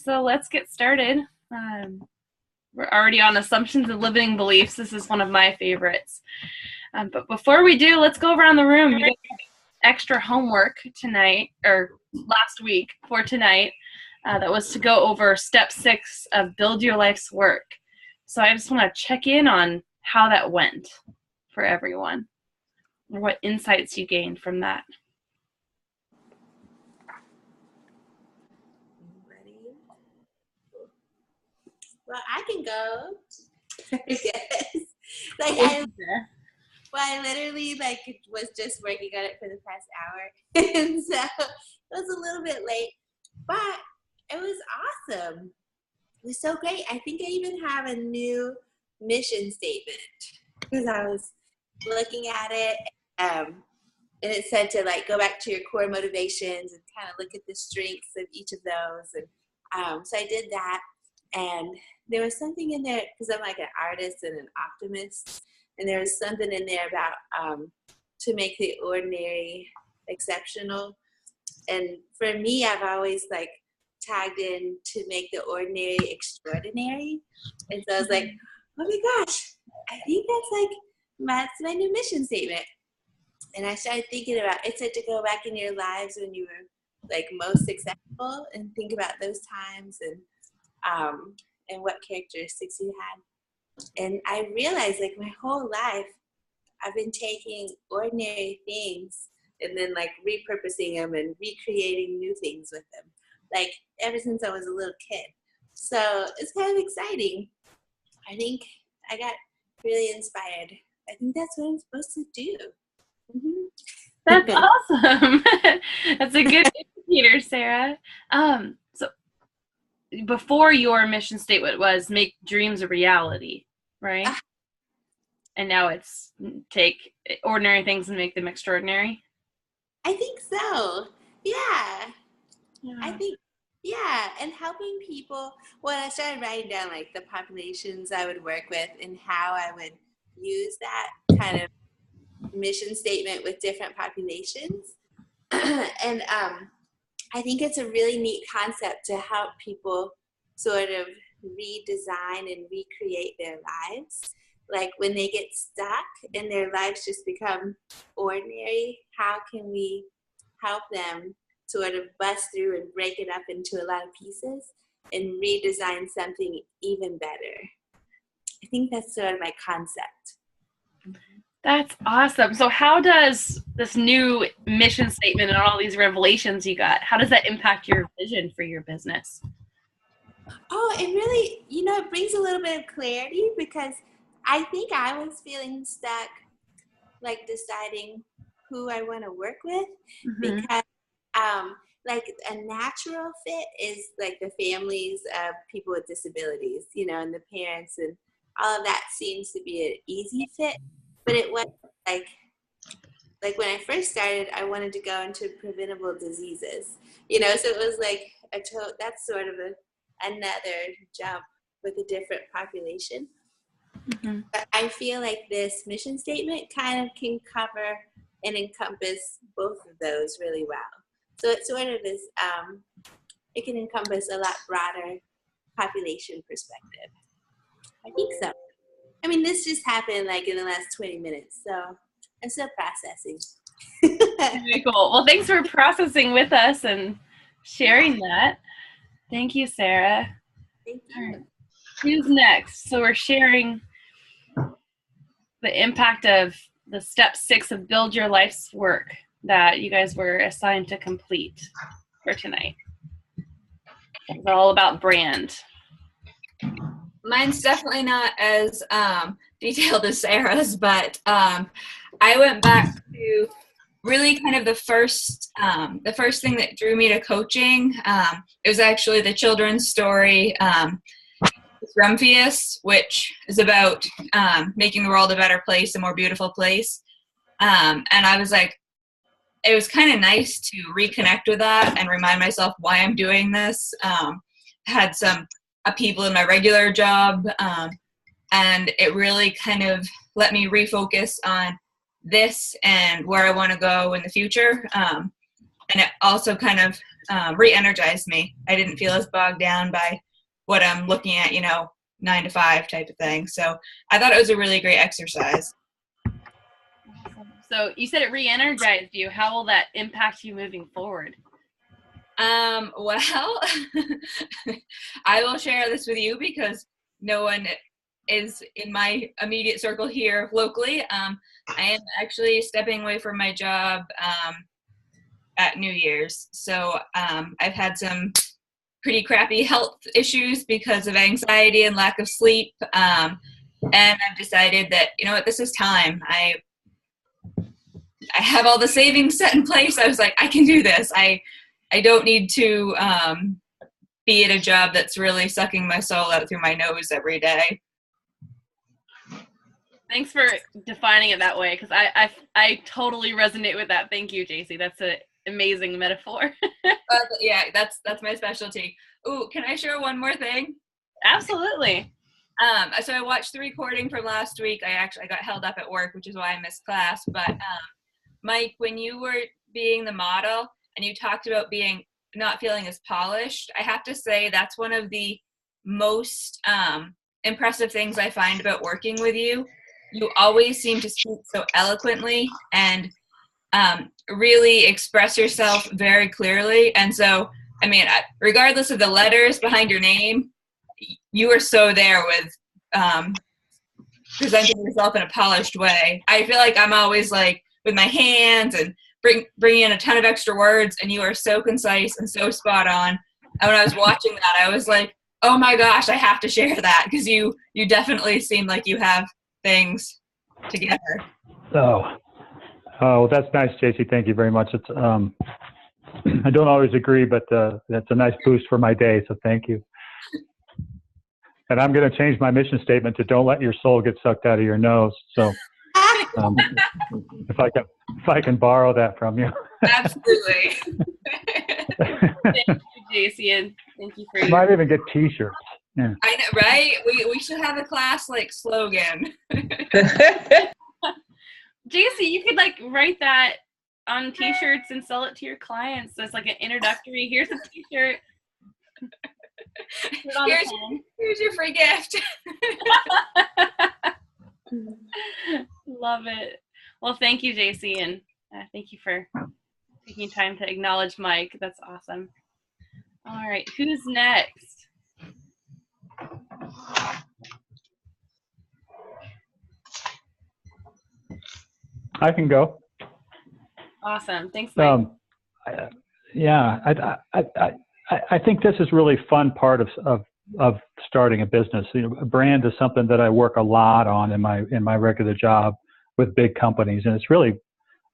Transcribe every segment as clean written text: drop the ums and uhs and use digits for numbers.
So let's get started. We're already on assumptions and limiting beliefs. This is one of my favorites. But before we do, let's go around the room. You got extra homework tonight, or last week for tonight, that was to go over step 6 of Build Your Life's Work. So I just want to check in on how that went for everyone, or what insights you gained from that. Well, I can go. Yes. I literally was just working on it for the past hour, and so it was a little bit late, but it was awesome. It was so great. I think I even have a new mission statement because I was looking at it, and it said to go back to your core motivations and kind of look at the strengths of each of those, and so I did that. And there was something in there, because I'm like an artist and an optimist, and there was something in there about to make the ordinary exceptional. And for me, I've always tagged in to make the ordinary extraordinary. And so I was like, oh my gosh, I think that's my new mission statement. And I started thinking about, it said to go back in your lives when you were most successful and think about those times and what characteristics you had. And I realized my whole life I've been taking ordinary things and then repurposing them and recreating new things with them, ever since I was a little kid. So it's kind of exciting. I think I got really inspired. I think that's what I'm supposed to do. Mm-hmm. That's awesome. That's a good indicator, Sarah. So before, your mission statement was make dreams a reality, right? And now it's take ordinary things and make them extraordinary. I think so. Yeah. I think, and helping people. Well, I started writing down the populations I would work with and how I would use that kind of mission statement with different populations. And I think it's a really neat concept to help people sort of redesign and recreate their lives. When they get stuck and their lives just become ordinary, how can we help them sort of bust through and break it up into a lot of pieces and redesign something even better? I think that's sort of my concept. That's awesome. So how does this new mission statement and all these revelations you got, how does that impact your vision for your business? Oh, it really, it brings a little bit of clarity, because I think I was feeling stuck, deciding who I want to work with, because a natural fit is the families of people with disabilities, and the parents, and all of that seems to be an easy fit. But it was when I first started, I wanted to go into preventable diseases, so it was that's sort of another jump with a different population. Mm-hmm. But I feel this mission statement kind of can cover and encompass both of those really well. So it sort of is, it can encompass a lot broader population perspective. I think so. I mean, this just happened in the last 20 minutes, so I'm still processing. Very cool. Well, thanks for processing with us and sharing that. Thank you, Sarah. Thank you. All right. Who's next? So we're sharing the impact of the step 6 of Build Your Life's Work that you guys were assigned to complete for tonight. It's all about brand. Mine's definitely not as detailed as Sarah's, but I went back to really kind of the first thing that drew me to coaching. It was actually the children's story, Rumphius, which is about making the world a better place, a more beautiful place. And I was it was kind of nice to reconnect with that and remind myself why I'm doing this. Had some people in my regular job, and it really kind of let me refocus on this and where I want to go in the future. And it also kind of re-energized me. I didn't feel as bogged down by what I'm looking at, 9 to 5 type of thing. So I thought it was a really great exercise. So you said it re-energized you. How will that impact you moving forward? Well, I will share this with you because no one is in my immediate circle here locally. I am actually stepping away from my job at New Year's. So I've had some pretty crappy health issues because of anxiety and lack of sleep. And I've decided that, this is time. I have all the savings set in place. I was like, I can do this. I don't need to be at a job that's really sucking my soul out through my nose every day. Thanks for defining it that way, because I totally resonate with that. Thank you, JC. That's an amazing metaphor. Yeah, that's my specialty. Ooh, can I share one more thing? Absolutely. So I watched the recording from last week. I got held up at work, which is why I missed class. But Mike, when you were being the model and you talked about not feeling as polished, I have to say that's one of the most impressive things I find about working with you. You always seem to speak so eloquently and really express yourself very clearly. And so, regardless of the letters behind your name, you are so there with presenting yourself in a polished way. I feel like I'm always like with my hands and bring in a ton of extra words, and you are so concise and so spot on. And when I was watching that, I was like, oh my gosh, I have to share that, because you definitely seem like you have things together. Oh, that's nice, JC. Thank you very much. It's I don't always agree, but that's a nice boost for my day. So thank you. And I'm going to change my mission statement to "Don't let your soul get sucked out of your nose." So if I can borrow that from you. Absolutely. Thank you, JC, and thank you for Might even get T-shirts. Yeah. I know, right? We should have a class slogan. JC, you could write that on T-shirts and sell it to your clients as an introductory. Here's a T-shirt. Here's your free gift. Love it. Well, thank you, JC, and thank you for taking time to acknowledge Mike. That's awesome. All right, who's next? I can go. Awesome. Thanks, Mike. I think this is really fun part of starting a business. A brand is something that I work a lot on in my regular job with big companies, and it's really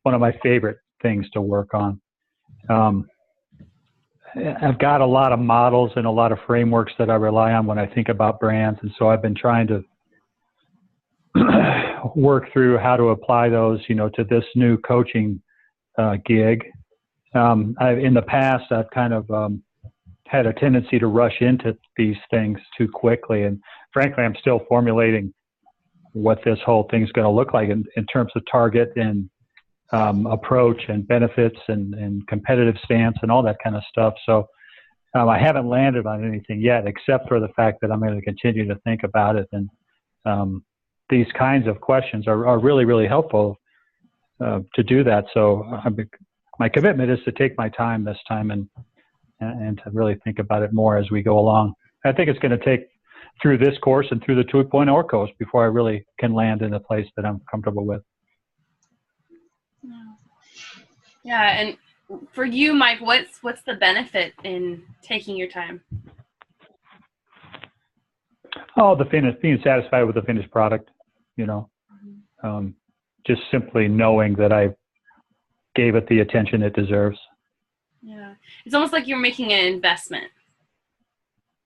one of my favorite things to work on. I've got a lot of models and a lot of frameworks that I rely on when I think about brands, and so I've been trying to work through how to apply those, to this new coaching gig. In the past, I've kind of had a tendency to rush into these things too quickly, and frankly, I'm still formulating what this whole thing's going to look like in terms of target and approach and benefits and competitive stance and all that kind of stuff. So I haven't landed on anything yet, except for the fact that I'm going to continue to think about it. And these kinds of questions are really, really helpful to do that. So my commitment is to take my time this time and to really think about it more as we go along. I think it's going to take through this course and through the 2.0 course before I really can land in a place that I'm comfortable with. Yeah, and for you, Mike, what's the benefit in taking your time? Oh, being satisfied with the finished product, just simply knowing that I gave it the attention it deserves. Yeah, it's almost like you're making an investment.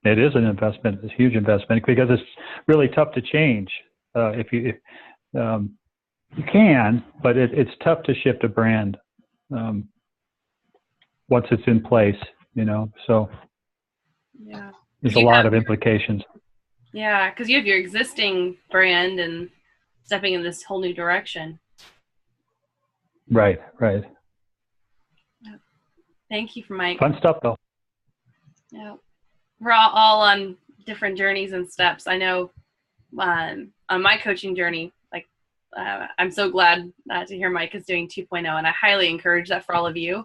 It is an investment. It's a huge investment because it's really tough to change. If you can, but it's tough to shift a brand once it's in place, so yeah, there's a lot of implications. Yeah, because you have your existing brand and stepping in this whole new direction. Right. Thank you for Mike. Fun stuff, though. Yeah, we're all on different journeys and steps. I know on my coaching journey, like I'm so glad to hear Mike is doing 2.0, and I highly encourage that for all of you.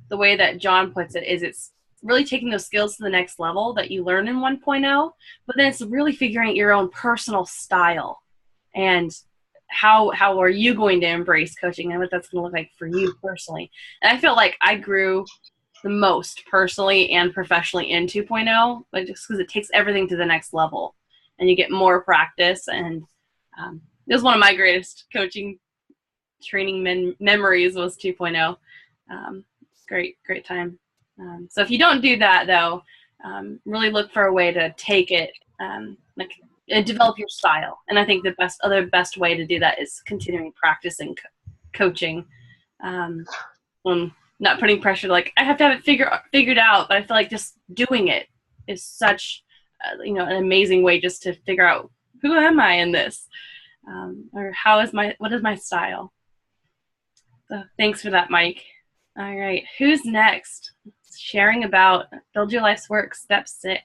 The way that John puts it is it's really taking those skills to the next level that you learn in 1.0, but then it's really figuring out your own personal style and how are you going to embrace coaching and what that's going to look like for you personally. And I feel like I grew the most personally and professionally in 2.0, but just because it takes everything to the next level and you get more practice. And it was one of my greatest coaching training memories was 2.0. Great time. So if you don't do that though, really look for a way to take it, and develop your style. And I think the best way to do that is continuing practicing coaching. Not putting pressure, like I have to have it figured out, but I feel like just doing it is such, an amazing way just to figure out who am I in this, or what is my style. So thanks for that, Mike. All right, who's next? Sharing about Build Your Life's Work, Step 6.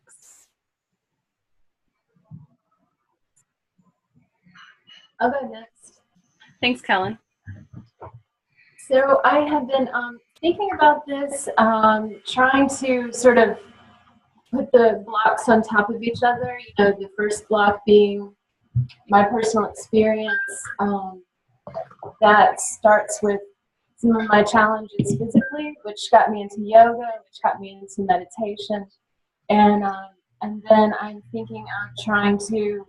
I'll go next. Thanks, Kellen. So I have been thinking about this, trying to sort of put the blocks on top of each other. The first block being my personal experience that starts with some of my challenges physically, which got me into yoga, which got me into meditation, and then I'm thinking of trying to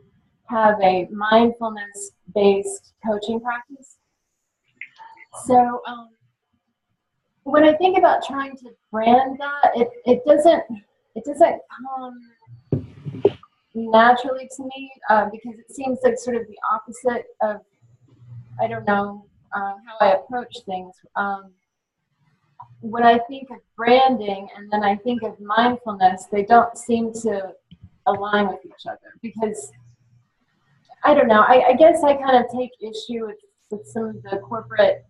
have a mindfulness-based coaching practice. So when I think about trying to brand that, it doesn't come naturally to me because it seems like sort of the opposite of, I don't know, how I approach things. When I think of branding and then I think of mindfulness, they don't seem to align with each other because, I don't know, I guess I kind of take issue with some of the corporate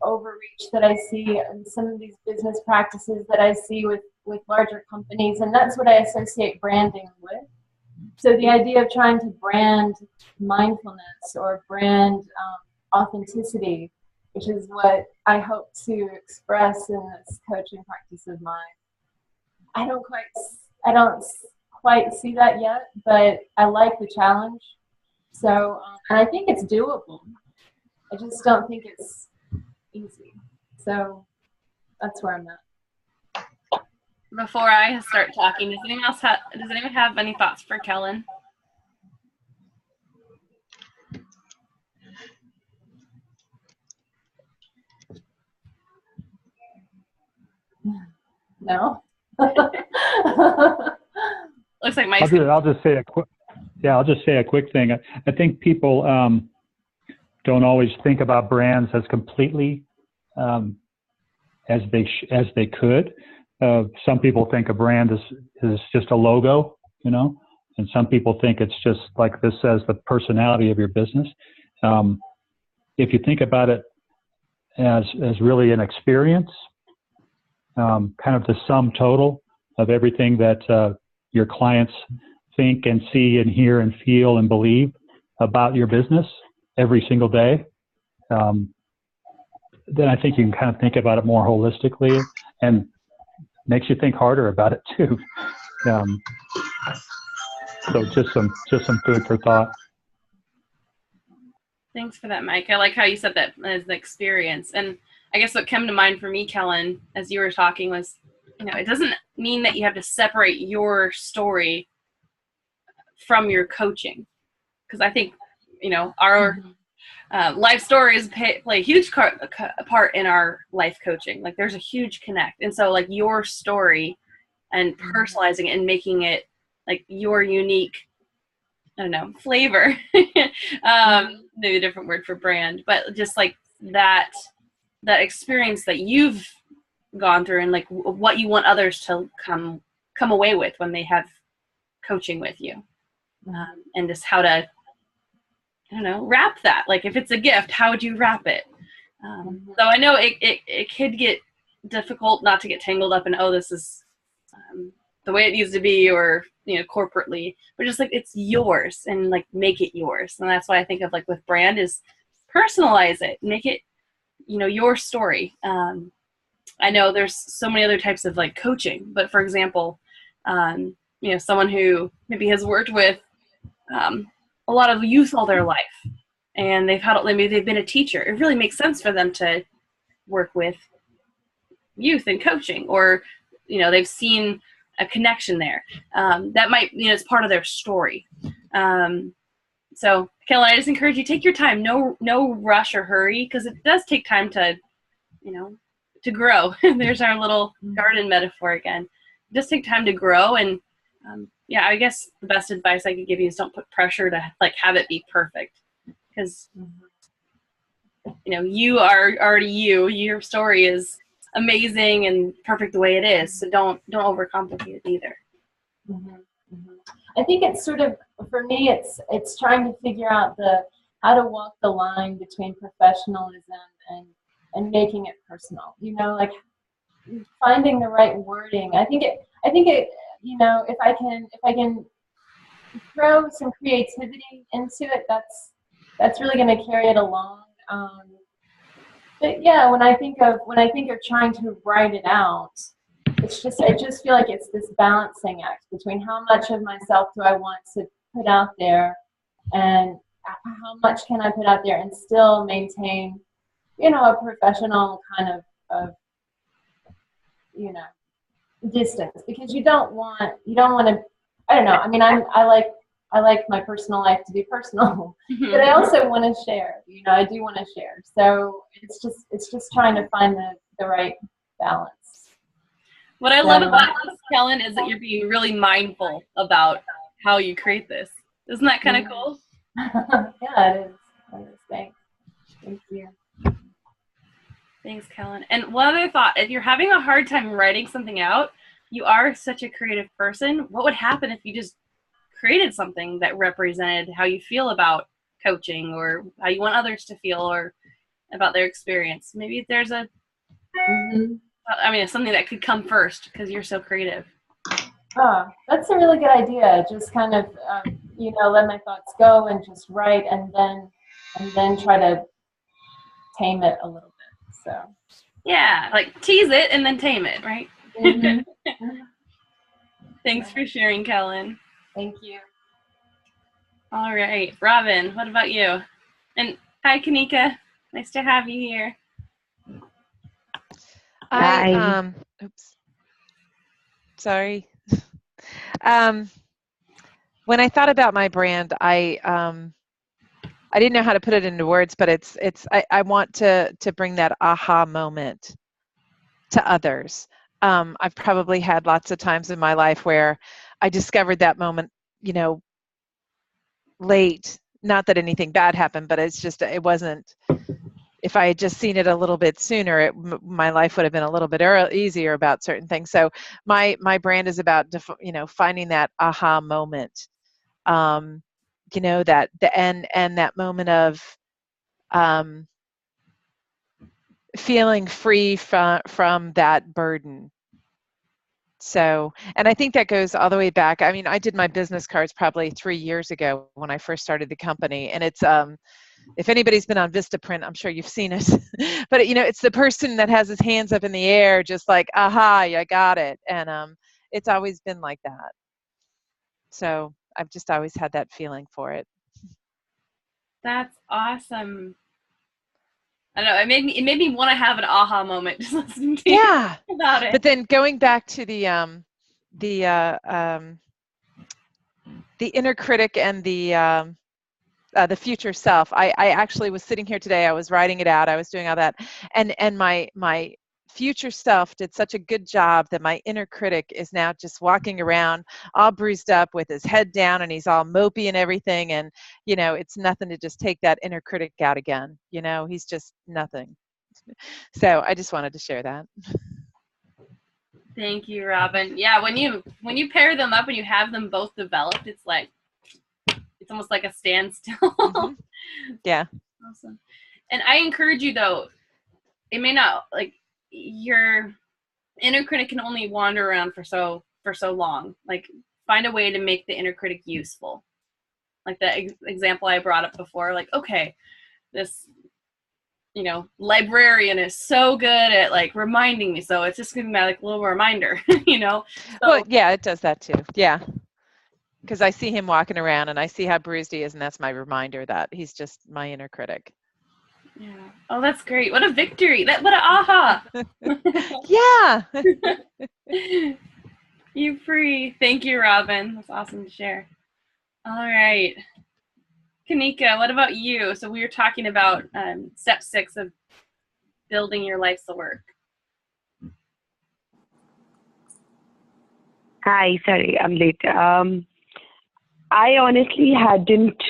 overreach that I see and some of these business practices that I see with larger companies, and that's what I associate branding with. So the idea of trying to brand mindfulness or brand authenticity, which is what I hope to express in this coaching practice of mine, I don't quite see that yet, but I like the challenge. So, and I think it's doable. I just don't think it's easy. So that's where I'm at. Before I start talking, does anyone have any thoughts for Kellen? No. Looks like my. I'll just say a quick thing. I think people don't always think about brands as completely as they could. Some people think a brand is just a logo, and some people think it's just like this says the personality of your business. If you think about it as really an experience, kind of the sum total of everything that your clients think and see and hear and feel and believe about your business every single day, then I think you can kind of think about it more holistically and makes you think harder about it too. So just some food for thought. Thanks for that, Mike. I like how you said that as an experience. And I guess what came to mind for me, Kellen, as you were talking was, it doesn't mean that you have to separate your story from your coaching. Because I think, our life stories play a huge part in our life coaching. Like there's a huge connect. And so like your story and personalizing it and making it like your unique, flavor, maybe a different word for brand, but just like that experience that you've gone through and like what you want others to come away with when they have coaching with you, and just how to, wrap that. Like if it's a gift, how would you wrap it? So I know it could get difficult not to get tangled up in, oh, this is the way it needs to be, or, you know, corporately, but just like, it's yours, and like, make it yours. And that's what I think of, like, with brand, is personalize it, make it, you know, your story. I know there's so many other types of like coaching, but for example, you know, someone who maybe has worked with a lot of youth all their life, and maybe they've been a teacher. It really makes sense for them to work with youth and coaching, or, you know, they've seen a connection there. That might, you know, it's part of their story. So, Kelly, I just encourage you, take your time. No rush or hurry, because it does take time to, you know, to grow. There's our little garden metaphor again. Just take time to grow. And yeah, I guess the best advice I could give you is don't put pressure to like have it be perfect, because you know, you are already you. Your story is amazing and perfect the way it is. So don't overcomplicate it either. I think it's sort of, for me, it's trying to figure out how to walk the line between professionalism and making it personal. You know, like finding the right wording. I think it. You know, if I can throw some creativity into it, that's really going to carry it along. But yeah, when I think of trying to write it out, I just feel like it's this balancing act between how much of myself do I want to put out there, and how much can I put out there and still maintain, you know, a professional kind of you know, distance, because you don't want to, I don't know. I mean, I like my personal life to be personal, but I also want to share. You know, I do want to share. So it's just trying to find the right balance. What I love about this, Kellen, is that you're being really mindful about how you create this. Isn't that kind of cool? Yeah, it is. Thanks. Thank you. Thanks, Kellen. And one other thought, if you're having a hard time writing something out, you are such a creative person. What would happen if you just created something that represented how you feel about coaching, or how you want others to feel, or about their experience? Maybe there's something that could come first, because you're so creative. Oh, that's a really good idea. Just kind of, you know, let my thoughts go and just write, and then try to tame it a little bit. So yeah, like tease it and then tame it, right? Thanks for sharing, Kellen. Thank you. All right, Robin, what about you? And hi, Kanika. Nice to have you here. Oops. Sorry. When I thought about my brand, I didn't know how to put it into words, but I want to bring that aha moment to others. I've probably had lots of times in my life where I discovered that moment, you know, late. Not that anything bad happened, but it wasn't. If I had just seen it a little bit sooner, my life would have been a little bit easier about certain things. So my brand is about, you know, finding that aha moment. You know, that and that moment of feeling free from that burden. So, and I think that goes all the way back. I mean, I did my business cards probably 3 years ago when I first started the company, and it's if anybody's been on Vistaprint, I'm sure you've seen it. But you know, it's the person that has his hands up in the air, just like, aha, I got it. And it's always been like that. So I've just always had that feeling for it. That's awesome. I know, it made me want to have an aha moment just listening to you about it. But then going back to the inner critic and the future self. I actually was sitting here today. I was writing it out. I was doing all that, and my future self did such a good job that my inner critic is now just walking around all bruised up with his head down, and he's all mopey and everything. And you know, it's nothing to just take that inner critic out again. You know, he's just nothing. So I just wanted to share that. Thank you, Robin. Yeah, when you pair them up and you have them both developed, it's almost like a standstill. Yeah. Awesome. And I encourage you, though, it may not, like, your inner critic can only wander around for so long. Like, find a way to make the inner critic useful. Like the example I brought up before, like, okay, this, librarian is so good at like reminding me, so it's just gonna be my like little reminder, So, Well, yeah, it does that too. Yeah. Because I see him walking around and I see how bruised he is, and that's my reminder that he's just my inner critic. yeah. Oh, that's great. What a victory. What an aha. Yeah. You free. Thank you, Robin. That's awesome to share. All right. Kanika, what about you? So we were talking about step 6 of building your life's work. Hi, sorry, I'm late. I honestly didn't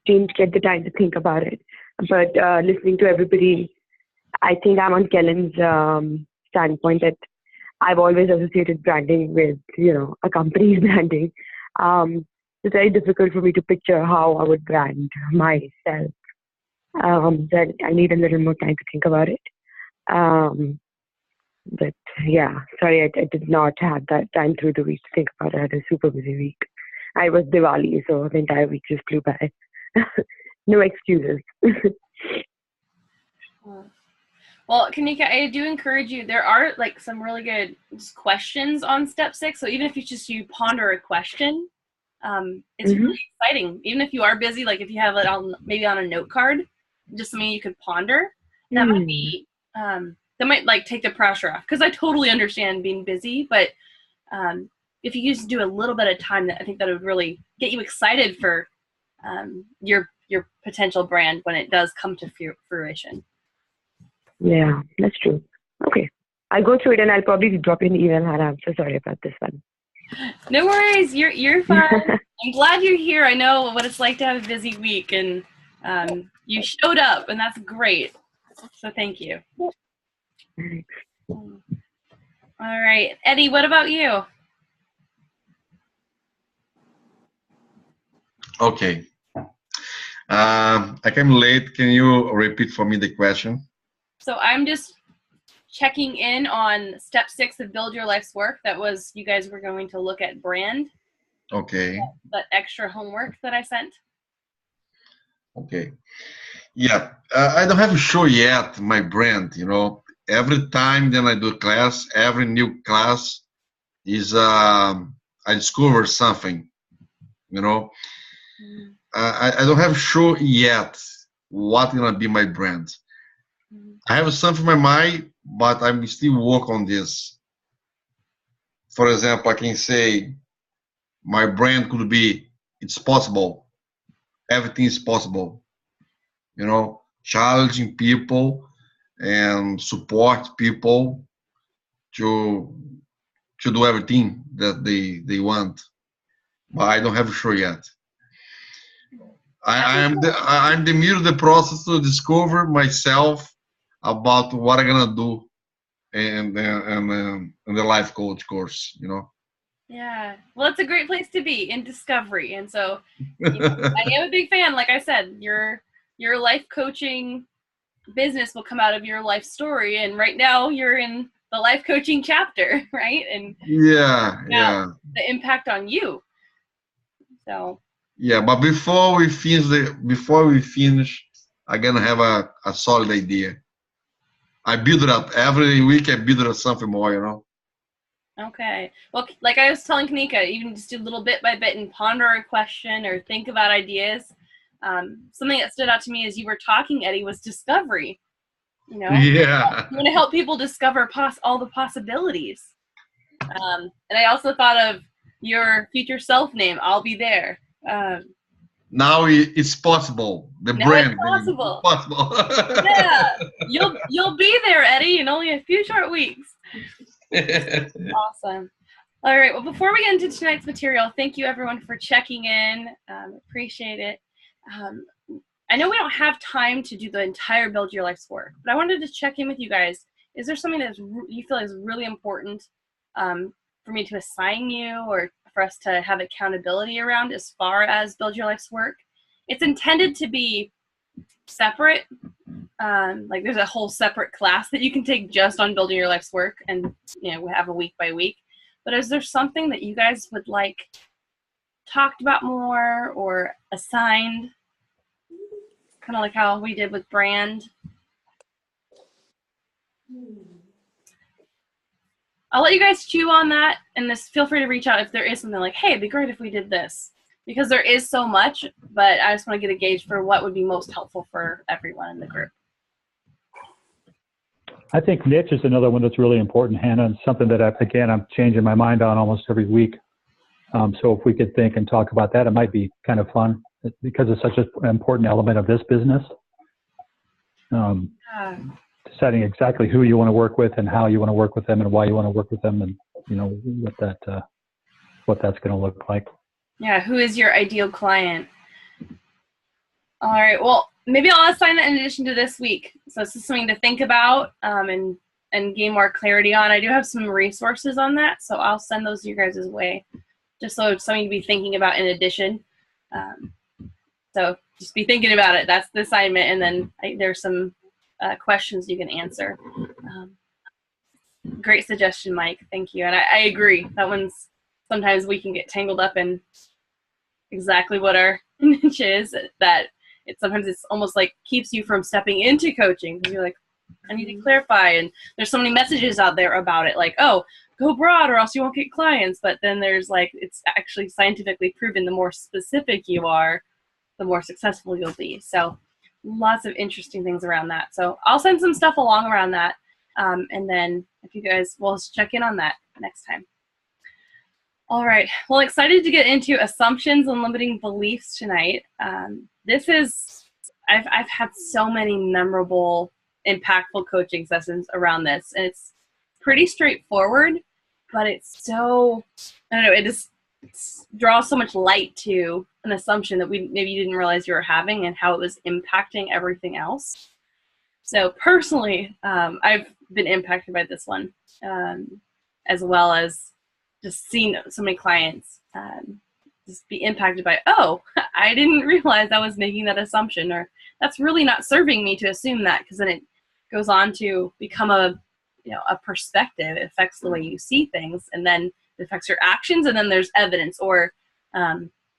get the time to think about it, but listening to everybody, I think I'm on Kellen's standpoint that I've always associated branding with, a company's branding. It's very difficult for me to picture how I would brand myself. That I need a little more time to think about it. But yeah, sorry, I did not have that time through the week to think about it. I had a super busy week. I was Diwali, so the entire week just flew by. No excuses. Well, Kanika, I do encourage you. There are like some really good questions on step 6. So even if you ponder a question, it's really exciting. Even if you are busy, like if you have it maybe on a note card, just something you could ponder, that might be that might like take the pressure off. Because I totally understand being busy, but if you just do a little bit of time, I think that would really get you excited for your potential brand when it does come to fruition. Yeah, that's true. Okay, I'll go through it and I'll probably drop you an email, Hannah. I'm so sorry about this one. No worries, you're fine. I'm glad you're here. I know what it's like to have a busy week, and you showed up, and that's great. So thank you. Thanks. All right, Eddie, what about you? Okay. I came late. Can you repeat for me the question? So I'm just checking in on step 6 of Build Your Life's Work. That was, you guys were going to look at brand. Okay. That extra homework that I sent. Okay. Yeah, I don't have to show yet my brand, Every time then I do class, every new class is, I discover something, I don't have show yet what gonna be my brand. I have something in my mind, but I'm still work on this. For example, I can say my brand could be, it's possible. Everything is possible. Challenging people and support people to do everything that they want. But I don't have sure yet. I'm the middle of the process to discover myself about what I'm gonna do in the life coach course. Yeah, well, it's a great place to be, in discovery. And so I am a big fan. Like I said, your life coaching business will come out of your life story, and right now you're in the life coaching chapter, right? And yeah the impact on you. So yeah, but before we finish, I'm gonna have a solid idea. I build it up every week. I build it up something more, Okay. Well, like I was telling Kanika, even just do little bit by bit and ponder a question or think about ideas. Something that stood out to me as you were talking, Eddie, was discovery. Yeah. You want to help people discover all the possibilities. And I also thought of your future self name, I'll Be There. Now it's possible. The brand. It's possible. It's possible. Yeah. You'll be there, Eddie, in only a few short weeks. Awesome. All right. Well, before we get into tonight's material, thank you everyone for checking in. Appreciate it. I know we don't have time to do the entire Build Your Life's Work, but I wanted to check in with you guys. Is there something that you feel is really important for me to assign you, or for us to have accountability around as far as Build Your Life's Work? It's intended to be separate, Like there's a whole separate class that you can take just on building your life's work, and we have a week by week. But is there something that you guys would like talked about more or assigned? Kind of like how we did with brand. I'll let you guys chew on that, and feel free to reach out if there is something like, hey, it'd be great if we did this. Because there is so much, but I just want to get a gauge for what would be most helpful for everyone in the group. I think niche is another one that's really important, Hannah, and something that, I'm changing my mind on almost every week. So if we could think and talk about that, it might be kind of fun because it's such an important element of this business. Deciding exactly who you want to work with and how you want to work with them and why you want to work with them, and what that's going to look like. Yeah, who is your ideal client? All right, well, maybe I'll assign that in addition to this week. So it's just something to think about and gain more clarity on. I do have some resources on that, so I'll send those you guys' way, just so it's something to be thinking about in addition. So just be thinking about it. That's the assignment, and then there's some questions you can answer. Great suggestion, Mike. Thank you. And I agree. That one's, sometimes we can get tangled up in exactly what our niche is, that sometimes it's almost like keeps you from stepping into coaching. You're like, I need to clarify. And there's so many messages out there about it, like, oh, go broad or else you won't get clients. But then there's like, it's actually scientifically proven the more specific you are, the more successful you'll be. So lots of interesting things around that. So I'll send some stuff along around that. And then if you guys will check in on that next time. All right. Well, excited to get into assumptions and limiting beliefs tonight. I've had so many memorable, impactful coaching sessions around this, and it's pretty straightforward, but it's so, I don't know, it just draws so much light to an assumption that maybe you didn't realize you were having and how it was impacting everything else. So personally, I've been impacted by this one, as well as just seeing so many clients just be impacted by, oh, I didn't realize I was making that assumption, or that's really not serving me to assume that, because then it goes on to become a perspective. It affects the way you see things, and then it affects your actions, and then there's evidence, or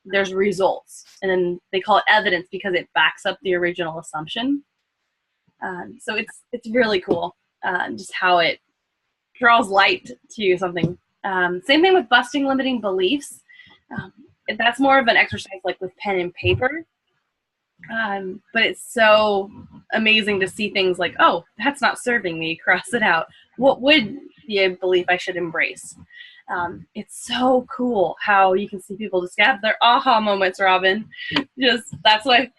there's results, and then they call it evidence because it backs up the original assumption. So it's really cool, just how it draws light to something. Same thing with busting limiting beliefs. That's more of an exercise like with pen and paper. But it's so amazing to see things like, oh, that's not serving me, cross it out. What would be a belief I should embrace? It's so cool how you can see people just have their aha moments, Robin. That's why,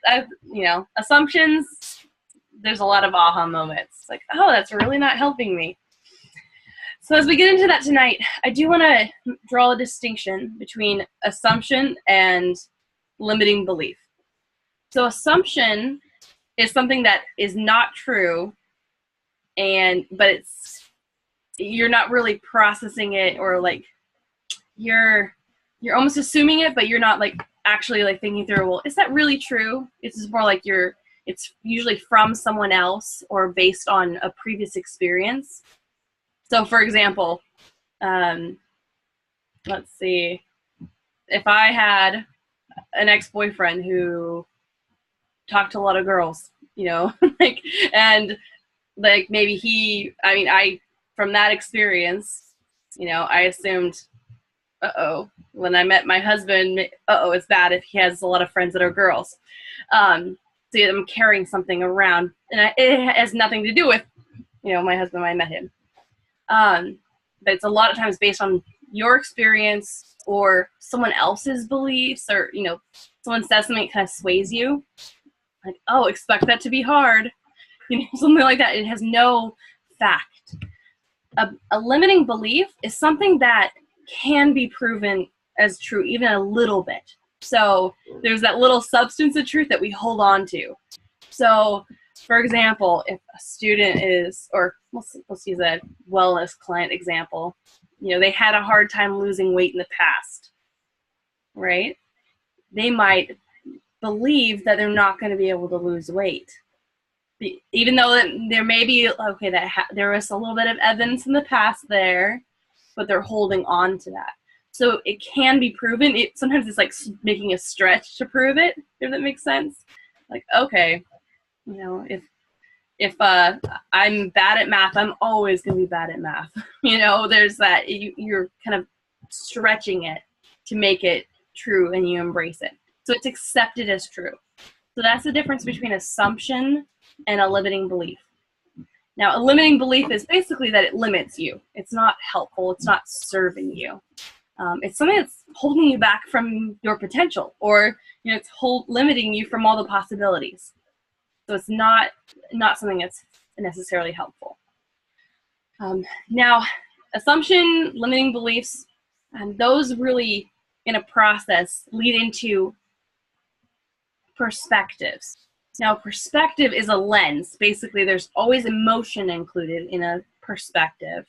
assumptions, there's a lot of aha moments. Like, oh, that's really not helping me. So as we get into that tonight, I do want to draw a distinction between assumption and limiting belief. So assumption is something that is not true, but you're not really processing it, or like you're almost assuming it, but you're not like actually like thinking through, well, is that really true? It's just more like it's usually from someone else or based on a previous experience. So for example, let's see, if I had an ex-boyfriend who talked to a lot of girls, and like maybe from that experience, I assumed, when I met my husband, it's bad if he has a lot of friends that are girls. So I'm carrying something around, and it has nothing to do with, my husband when I met him. But it's a lot of times based on your experience or someone else's beliefs, or, someone says something that kind of sways you. Like, oh, expect that to be hard. Something like that. It has no fact. A limiting belief is something that can be proven as true, even a little bit. So there's that little substance of truth that we hold on to. So, for example, if a student let's use a wellness client example, they had a hard time losing weight in the past, right? They might believe that they're not going to be able to lose weight. even though there may be, okay, there was a little bit of evidence in the past there, but they're holding on to that. So it can be proven. Sometimes it's like making a stretch to prove it, if that makes sense. Like, okay, you know, if I'm bad at math, I'm always going to be bad at math. You know, there's that, you're kind of stretching it to make it true, and you embrace it. So it's accepted as true. So that's the difference between assumption and a limiting belief. Now, a limiting belief is basically that it limits you. It's not helpful. It's not serving you. It's something that's holding you back from your potential, or, you know, it's limiting you from all the possibilities. So it's not something that's necessarily helpful. Now, assumption, limiting beliefs, those really, in a process, lead into perspectives. Now, perspective is a lens. Basically, there's always emotion included in a perspective.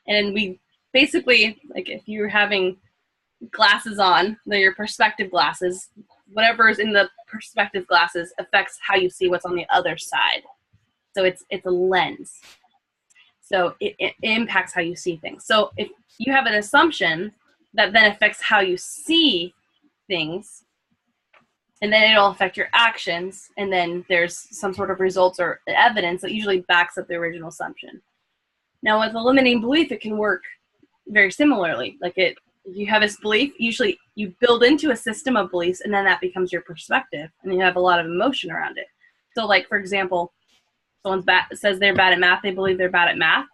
And we basically, like if you're having glasses on, they're your perspective glasses, whatever is in the perspective glasses affects how you see what's on the other side. So it's a lens. So it impacts how you see things. So if you have an assumption that then affects how you see things, and then it'll affect your actions, and then there's some sort of results or evidence that usually backs up the original assumption. Now, with a limiting belief, it can work very similarly. Like if you have this belief, usually you build into a system of beliefs, and then that becomes your perspective, and you have a lot of emotion around it. So like, for example, someone says they're bad at math, they believe they're bad at math.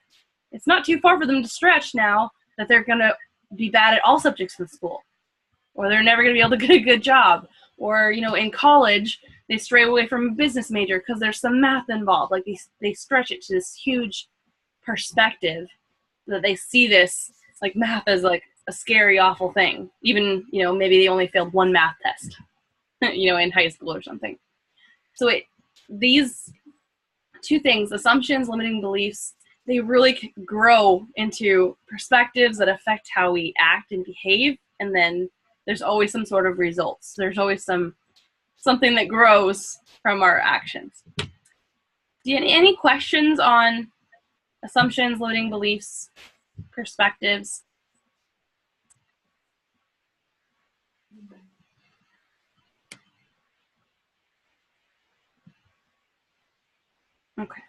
It's not too far for them to stretch now that they're going to be bad at all subjects in school, or they're never going to be able to get a good job, or, you know, in college, they stray away from a business major because there's some math involved. Like they stretch it to this huge perspective that they see this like math as like a scary, awful thing. Even, you know, maybe they only failed one math test, you know, in high school or something. So these two things, assumptions, limiting beliefs, they really grow into perspectives that affect how we act and behave. And then there's always some sort of results. There's always something that grows from our actions. Do you have any questions on assumptions, limiting beliefs, perspectives? Okay.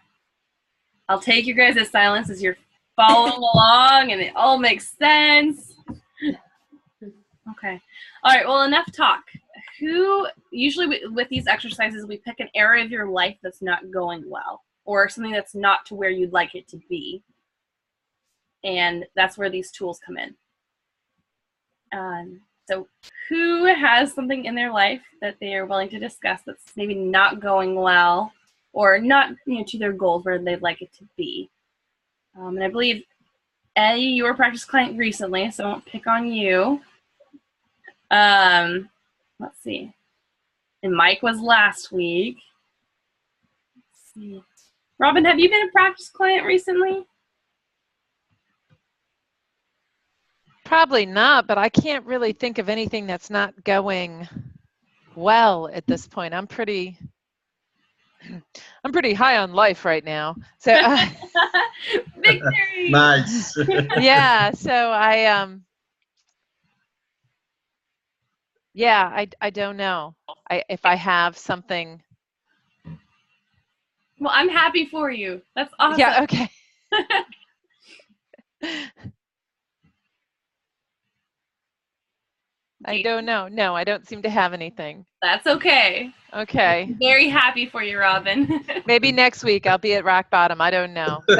I'll take you guys' silence as you're following along and it all makes sense. Okay. All right. Well, enough talk. Usually with these exercises, we pick an area of your life that's not going well, or something that's not to where you'd like it to be. And that's where these tools come in. So who has something in their life that they are willing to discuss that's maybe not going well, or not, you know, to their goals where they'd like it to be? And I believe, Eddie, you were a practice client recently, so I won't pick on you. Let's see. And Mike was last week. Let's see. Robin, have you been a practice client recently? Probably not, but I can't really think of anything that's not going well at this point. I'm pretty high on life right now. So Victory! Nice. yeah, so I don't know. If I have something. Well, I'm happy for you. That's awesome. Yeah, okay. I don't know. No, I don't seem to have anything. That's okay. Okay. I'm very happy for you, Robin. Maybe next week I'll be at rock bottom. I don't know. Be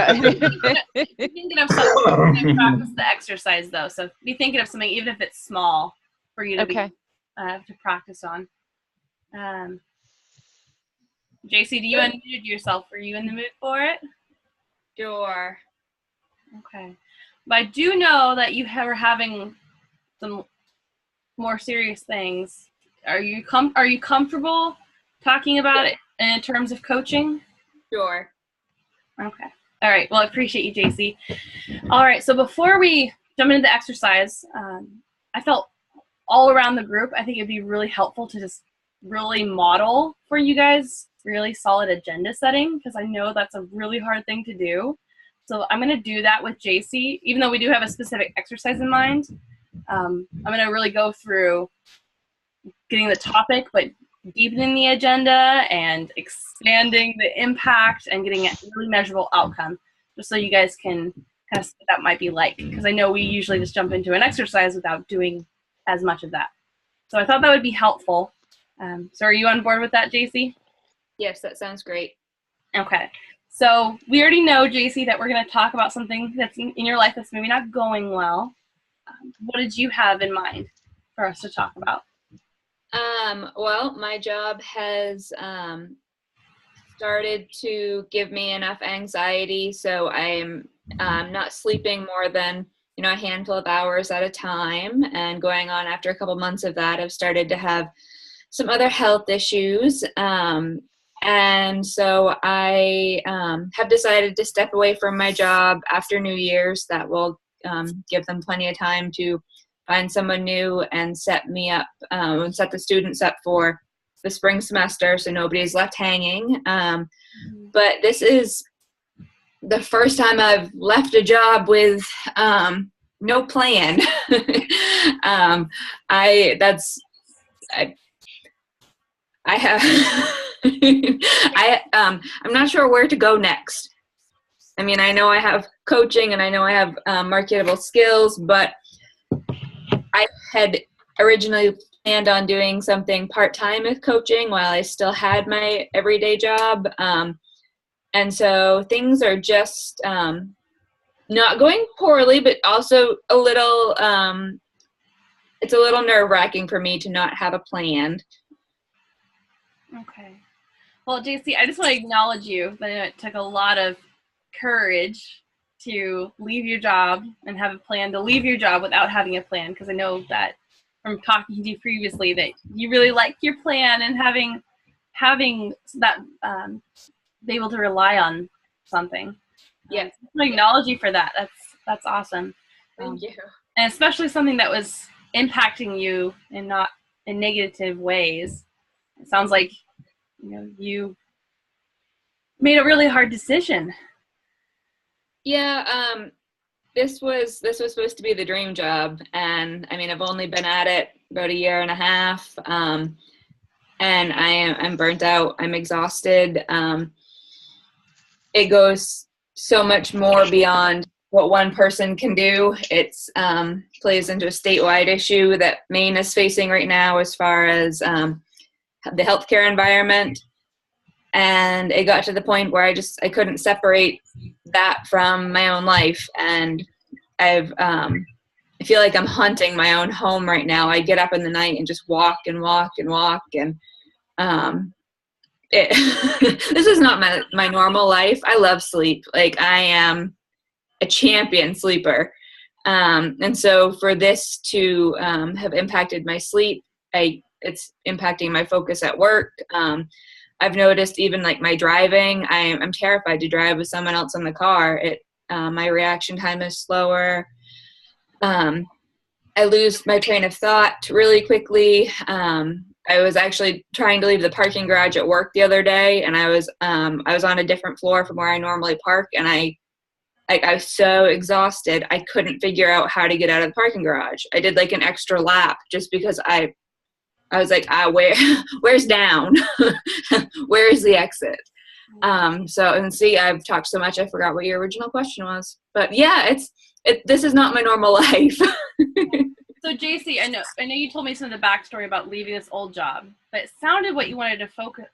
thinking of something to practice the exercise, though. So be thinking of something, even if it's small, for you to to practice on. JC, do you unmute yourself? Are you in the mood for it? Sure. Okay. But I do know that you are having some more serious things. Are you comfortable talking about it in terms of coaching? Sure. Okay. All right. Well, I appreciate you, JC. All right. So before we jump into the exercise, I felt all around the group, I think it'd be really helpful to just really model for you guys really solid agenda setting, because I know that's a really hard thing to do. So I'm going to do that with JC, even though we do have a specific exercise in mind. I'm going to really go through getting the topic, but deepening the agenda and expanding the impact and getting a really measurable outcome, just so you guys can kind of see what that might be like. Because I know we usually just jump into an exercise without doing as much of that. So I thought that would be helpful. So are you on board with that, JC? Yes, that sounds great. Okay. So we already know, JC, that we're going to talk about something that's in your life that's maybe not going well. What did you have in mind for us to talk about? Well, my job has started to give me enough anxiety, so I'm not sleeping more than a handful of hours at a time, and going on after a couple months of that, I've started to have some other health issues, and so I have decided to step away from my job after New Year's. That will give them plenty of time to find someone new and set me up and set the students up for the spring semester, so nobody's left hanging. But this is the first time I've left a job with no plan. I have I'm not sure where to go next. I mean, I know I have coaching and I know I have marketable skills, but I had originally planned on doing something part-time with coaching while I still had my everyday job. And so things are just not going poorly, but also a little, it's a little nerve-wracking for me to not have a plan. Okay. Well, JC, I just want to acknowledge you that it took a lot of courage to leave your job and have a plan to leave your job without having a plan, because I know that from talking to you previously that you really like your plan and having that be able to rely on something. Yeah. I acknowledge you for that. That's awesome. Thank you. And especially something that was impacting you and not in negative ways. It sounds like you made a really hard decision. Yeah, this was supposed to be the dream job, and I mean, I've only been at it about a year and a half, and I'm burnt out. I'm exhausted. It goes so much more beyond what one person can do. It's plays into a statewide issue that Maine is facing right now as far as the healthcare environment. And it got to the point where I couldn't separate that from my own life. And I feel like I'm hunting my own home right now. I get up in the night and just walk and walk and walk. And this is not my normal life. I love sleep. Like, I am a champion sleeper. And so for this to have impacted my sleep, it's impacting my focus at work. I've noticed even like my driving, I'm terrified to drive with someone else in the car. My reaction time is slower. I lose my train of thought really quickly. I was actually trying to leave the parking garage at work the other day, and I was on a different floor from where I normally park, and I was so exhausted I couldn't figure out how to get out of the parking garage. I did like an extra lap just because I was like, where's down? Where is the exit? And see, I've talked so much I forgot what your original question was. But yeah, this is not my normal life. So JC, I know you told me some of the backstory about leaving this old job, but it sounded what you wanted to focus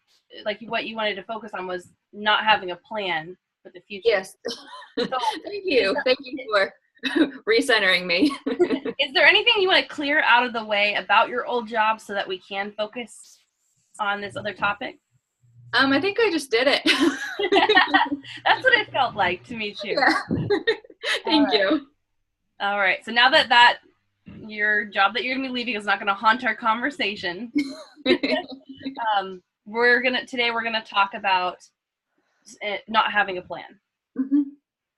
on was not having a plan for the future. Yes. So, Thank you for recentering me. Is there anything you want to clear out of the way about your old job so that we can focus on this other topic? I think I just did it. That's what it felt like to me too. Yeah. Thank you. All right. So now that your job that you're going to be leaving is not going to haunt our conversation, we're going to talk about not having a plan. Mm-hmm.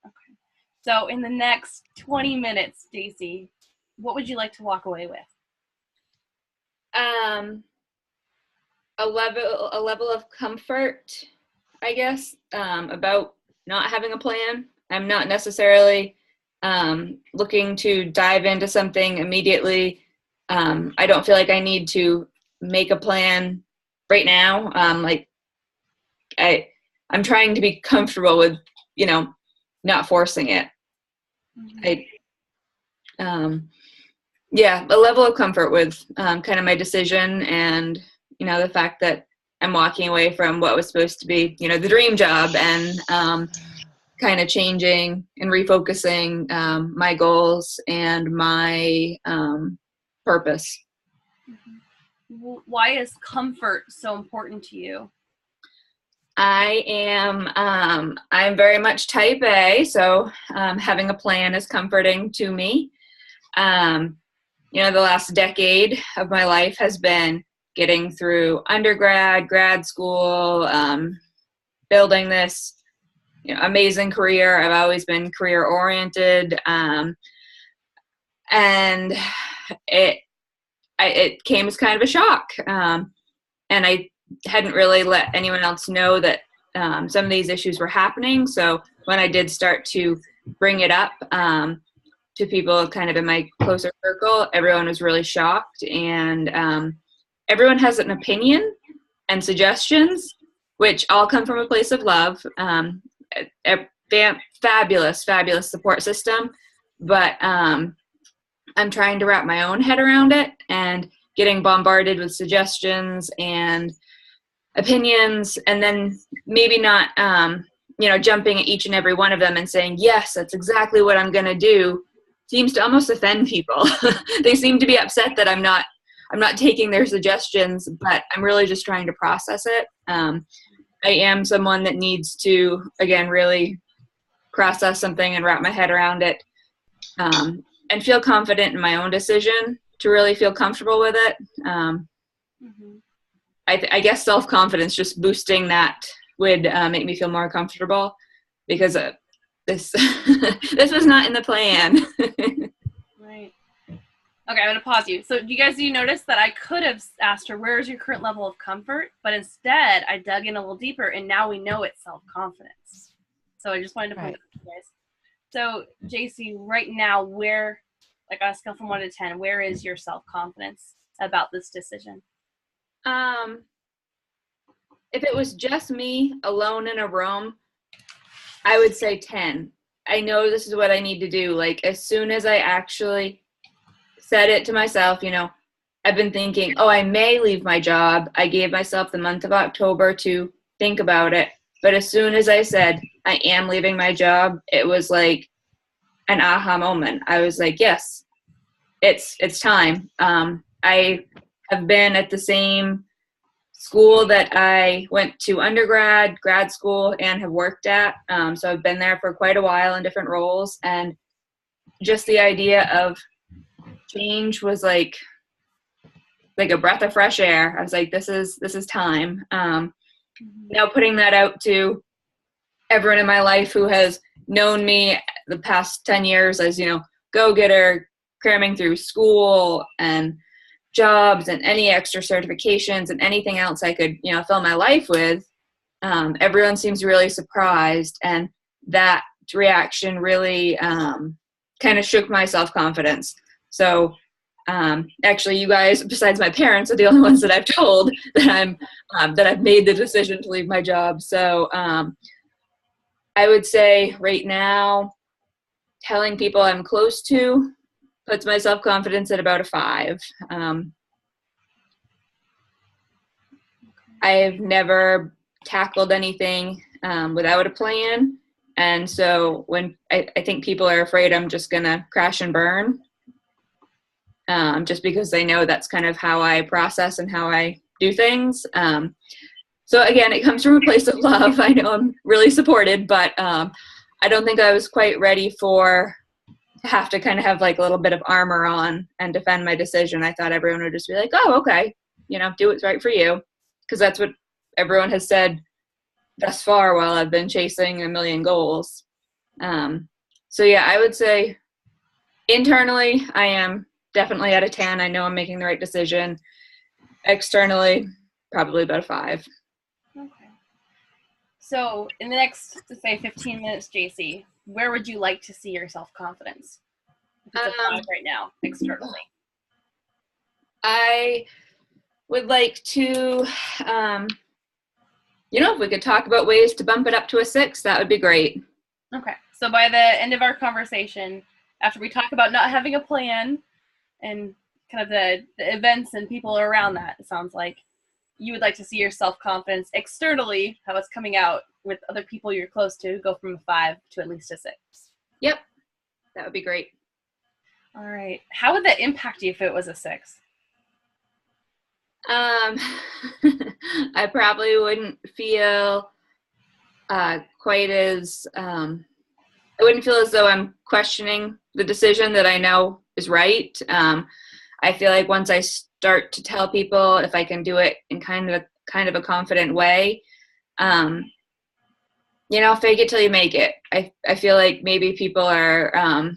Okay. So in the next 20 minutes, Stacy, what would you like to walk away with? a level of comfort, I guess, about not having a plan. I'm not necessarily looking to dive into something immediately. I don't feel like I need to make a plan right now. Like I'm trying to be comfortable with, not forcing it. Yeah, a level of comfort with kind of my decision and, the fact that I'm walking away from what was supposed to be, the dream job, and kind of changing and refocusing my goals and my purpose. Why is comfort so important to you? I'm very much type A, so having a plan is comforting to me. The last decade of my life has been getting through undergrad, grad school, building this amazing career. I've always been career oriented, and it came as kind of a shock. And I hadn't really let anyone else know that some of these issues were happening. So when I did start to bring it up to people kind of in my closer circle, everyone was really shocked. And everyone has an opinion and suggestions, which all come from a place of love. A fabulous support system. But I'm trying to wrap my own head around it, and getting bombarded with suggestions and opinions, and then maybe not, jumping at each and every one of them and saying, yes, that's exactly what I'm going to do, seems to almost offend people. They seem to be upset that I'm not taking their suggestions, but I'm really just trying to process it. I am someone that needs to, again, really process something and wrap my head around it, and feel confident in my own decision to really feel comfortable with it. I guess self-confidence, just boosting that, would make me feel more comfortable, because this this was not in the plan. Right. Okay, I'm going to pause you. So do you notice that I could have asked her, where is your current level of comfort? But instead, I dug in a little deeper, and now we know it's self-confidence. So I just wanted to point out to you guys. So, JC, right now, where, like on a scale from 1 to 10, where is your self-confidence about this decision? If it was just me alone in a room, I would say 10. I know this is what I need to do. Like, as soon as I actually said it to myself, I've been thinking, I may leave my job. I gave myself the month of October to think about it. But as soon as I said, I am leaving my job, it was like an aha moment. I was like, yes, it's time. I have been at the same school that I went to undergrad, grad school, and have worked at. So I've been there for quite a while in different roles. And just the idea of change was like a breath of fresh air. I was like, this is time. Now putting that out to everyone in my life who has known me the past 10 years as, go-getter, cramming through school and jobs and any extra certifications and anything else I could, fill my life with, everyone seems really surprised. And that reaction really kind of shook my self-confidence. So actually, you guys, besides my parents, are the only ones that I've told that that I've made the decision to leave my job. So I would say right now, telling people I'm close to puts my self-confidence at about a 5. I've never tackled anything without a plan. And so when I think people are afraid I'm just going to crash and burn, just because they know that's kind of how I process and how I do things. So again, it comes from a place of love. I know I'm really supported, but I don't think I was quite ready to have to kind of have like a little bit of armor on and defend my decision. I thought everyone would just be like, oh, okay, do what's right for you. Because that's what everyone has said thus far while I've been chasing a million goals. So yeah, I would say internally, I am definitely at a 10. I know I'm making the right decision. Externally, probably about a 5. Okay. So in the next, say, 15 minutes, JC, where would you like to see your self-confidence? It's a 5 right now, externally. I would like to, if we could talk about ways to bump it up to a 6, that would be great. Okay. So by the end of our conversation, after we talk about not having a plan and kind of the events and people around that, it sounds like you would like to see your self-confidence externally, how it's coming out with other people you're close to, go from a 5 to at least a 6. Yep. That would be great. All right. How would that impact you if it was a 6? I probably wouldn't feel quite as, I wouldn't feel as though I'm questioning the decision that I know is right. I feel like once I start to tell people, if I can do it in kind of a confident way, fake it till you make it. I feel like maybe people are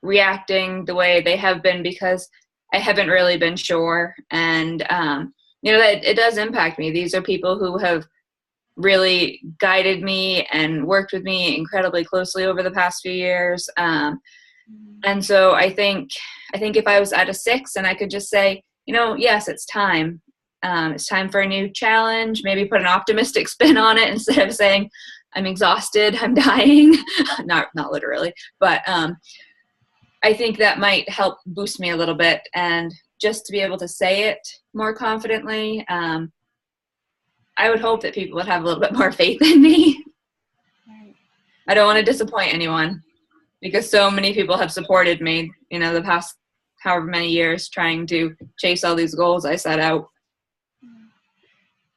reacting the way they have been because I haven't really been sure. And, that it does impact me. These are people who have really guided me and worked with me incredibly closely over the past few years. And so I think if I was at a 6 and I could just say, yes, it's time. It's time for a new challenge, maybe put an optimistic spin on it instead of saying, I'm exhausted, I'm dying. not literally, but I think that might help boost me a little bit. And just to be able to say it more confidently, I would hope that people would have a little bit more faith in me. I don't want to disappoint anyone because so many people have supported me, the past however many years trying to chase all these goals I set out.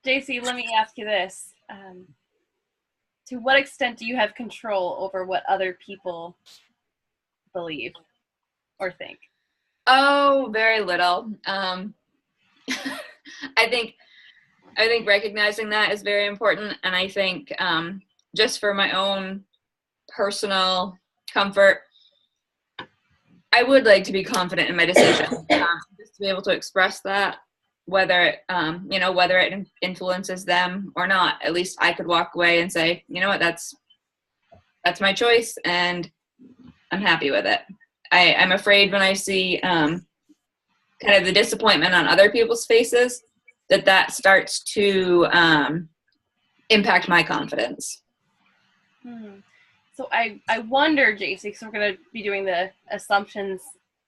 JC, let me ask you this. To what extent do you have control over what other people believe or think? Oh, very little. I think recognizing that is very important. And I think just for my own personal comfort, I would like to be confident in my decision, just to be able to express that, whether it influences them or not. At least I could walk away and say, you know what, that's my choice, and I'm happy with it. I'm afraid when I see kind of the disappointment on other people's faces that starts to impact my confidence. So I wonder, JC, because we're going to be doing the assumptions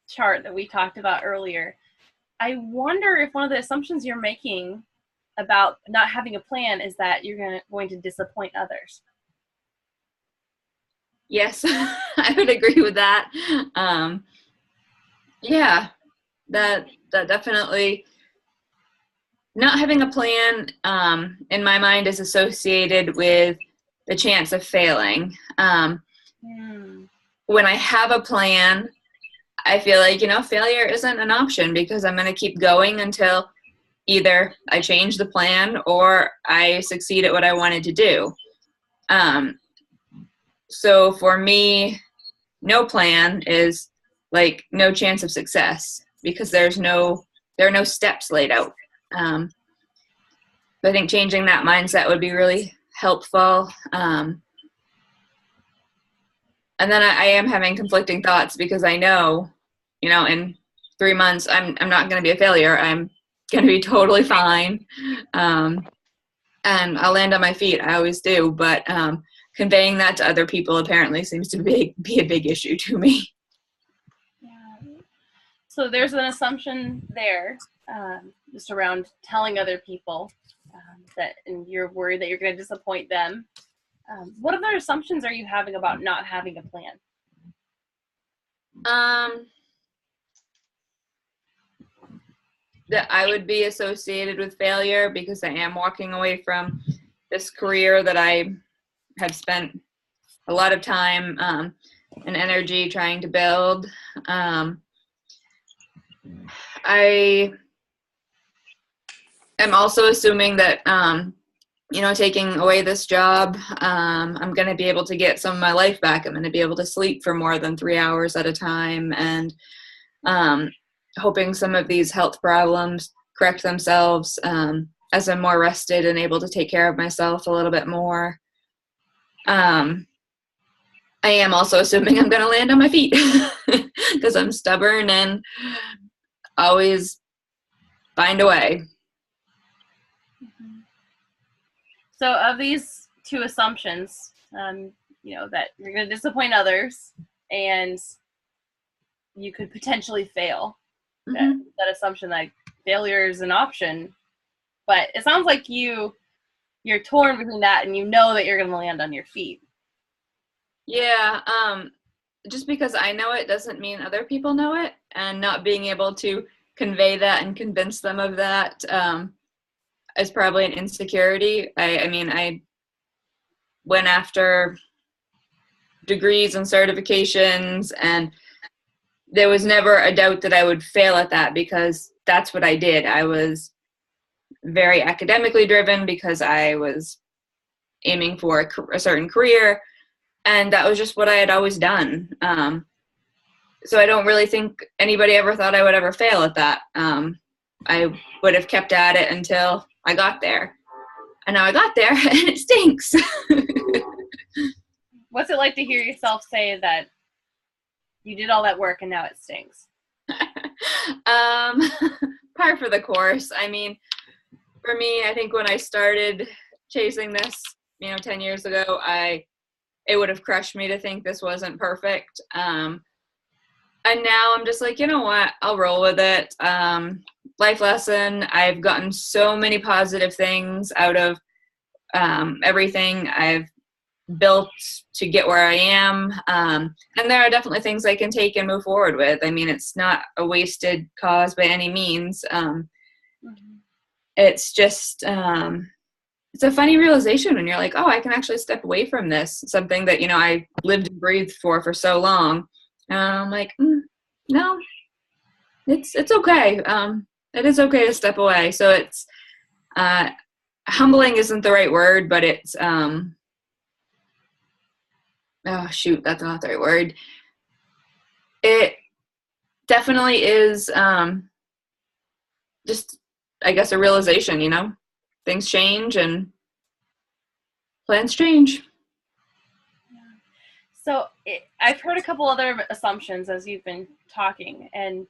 chart that we talked about earlier. I wonder if one of the assumptions you're making about not having a plan is that you're going to disappoint others. Yes, I would agree with that. Yeah, that definitely. Not having a plan in my mind is associated with the chance of failing. When I have a plan, I feel like, failure isn't an option because I'm going to keep going until either I change the plan or I succeed at what I wanted to do. So for me, no plan is like no chance of success because there are no steps laid out. I think changing that mindset would be really helpful. And then I am having conflicting thoughts because I know, in 3 months, I'm not going to be a failure. I'm going to be totally fine. And I'll land on my feet. I always do. But conveying that to other people apparently seems to be a big issue to me. Yeah. So there's an assumption there, just around telling other people that, and you're worried that you're going to disappoint them. What other assumptions are you having about not having a plan? That I would be associated with failure because I am walking away from this career that I have spent a lot of time and energy trying to build. I am also assuming that taking away this job, I'm going to be able to get some of my life back. I'm going to be able to sleep for more than 3 hours at a time, and hoping some of these health problems correct themselves. as I'm more rested and able to take care of myself a little bit more. I am also assuming I'm going to land on my feet because I'm stubborn and always find a way. So of these two assumptions, you know, that you're going to disappoint others and you could potentially fail, that assumption that failure is an option, but it sounds like you're torn between that and you know that you're going to land on your feet. Yeah, just because I know it doesn't mean other people know it, and not being able to convey that and convince them of that is probably an insecurity. I mean, I went after degrees and certifications, and there was never a doubt that I would fail at that because that's what I did. I was very academically driven because I was aiming for a certain career, and that was just what I had always done. So I don't really think anybody ever thought I would ever fail at that. I would have kept at it until I got there. And now I got there, and it stinks. What's it like to hear yourself say that you did all that work and now it stinks? Par for the course. I mean, for me, I think when I started chasing this, 10 years ago, it would have crushed me to think this wasn't perfect. And now I'm just like, you know what? I'll roll with it. Life lesson. I've gotten so many positive things out of everything I've built to get where I am. And there are definitely things I can take and move forward with. I mean, it's not a wasted cause by any means. It's just, it's a funny realization when you're like, oh, I can actually step away from this, something that, I lived and breathed for so long. And I'm like, no, it's okay. It is okay to step away. So it's, humbling isn't the right word, but it's, oh shoot, that's not the right word. It definitely is, just, I guess, a realization, things change and plans change. So I've heard a couple other assumptions as you've been talking, and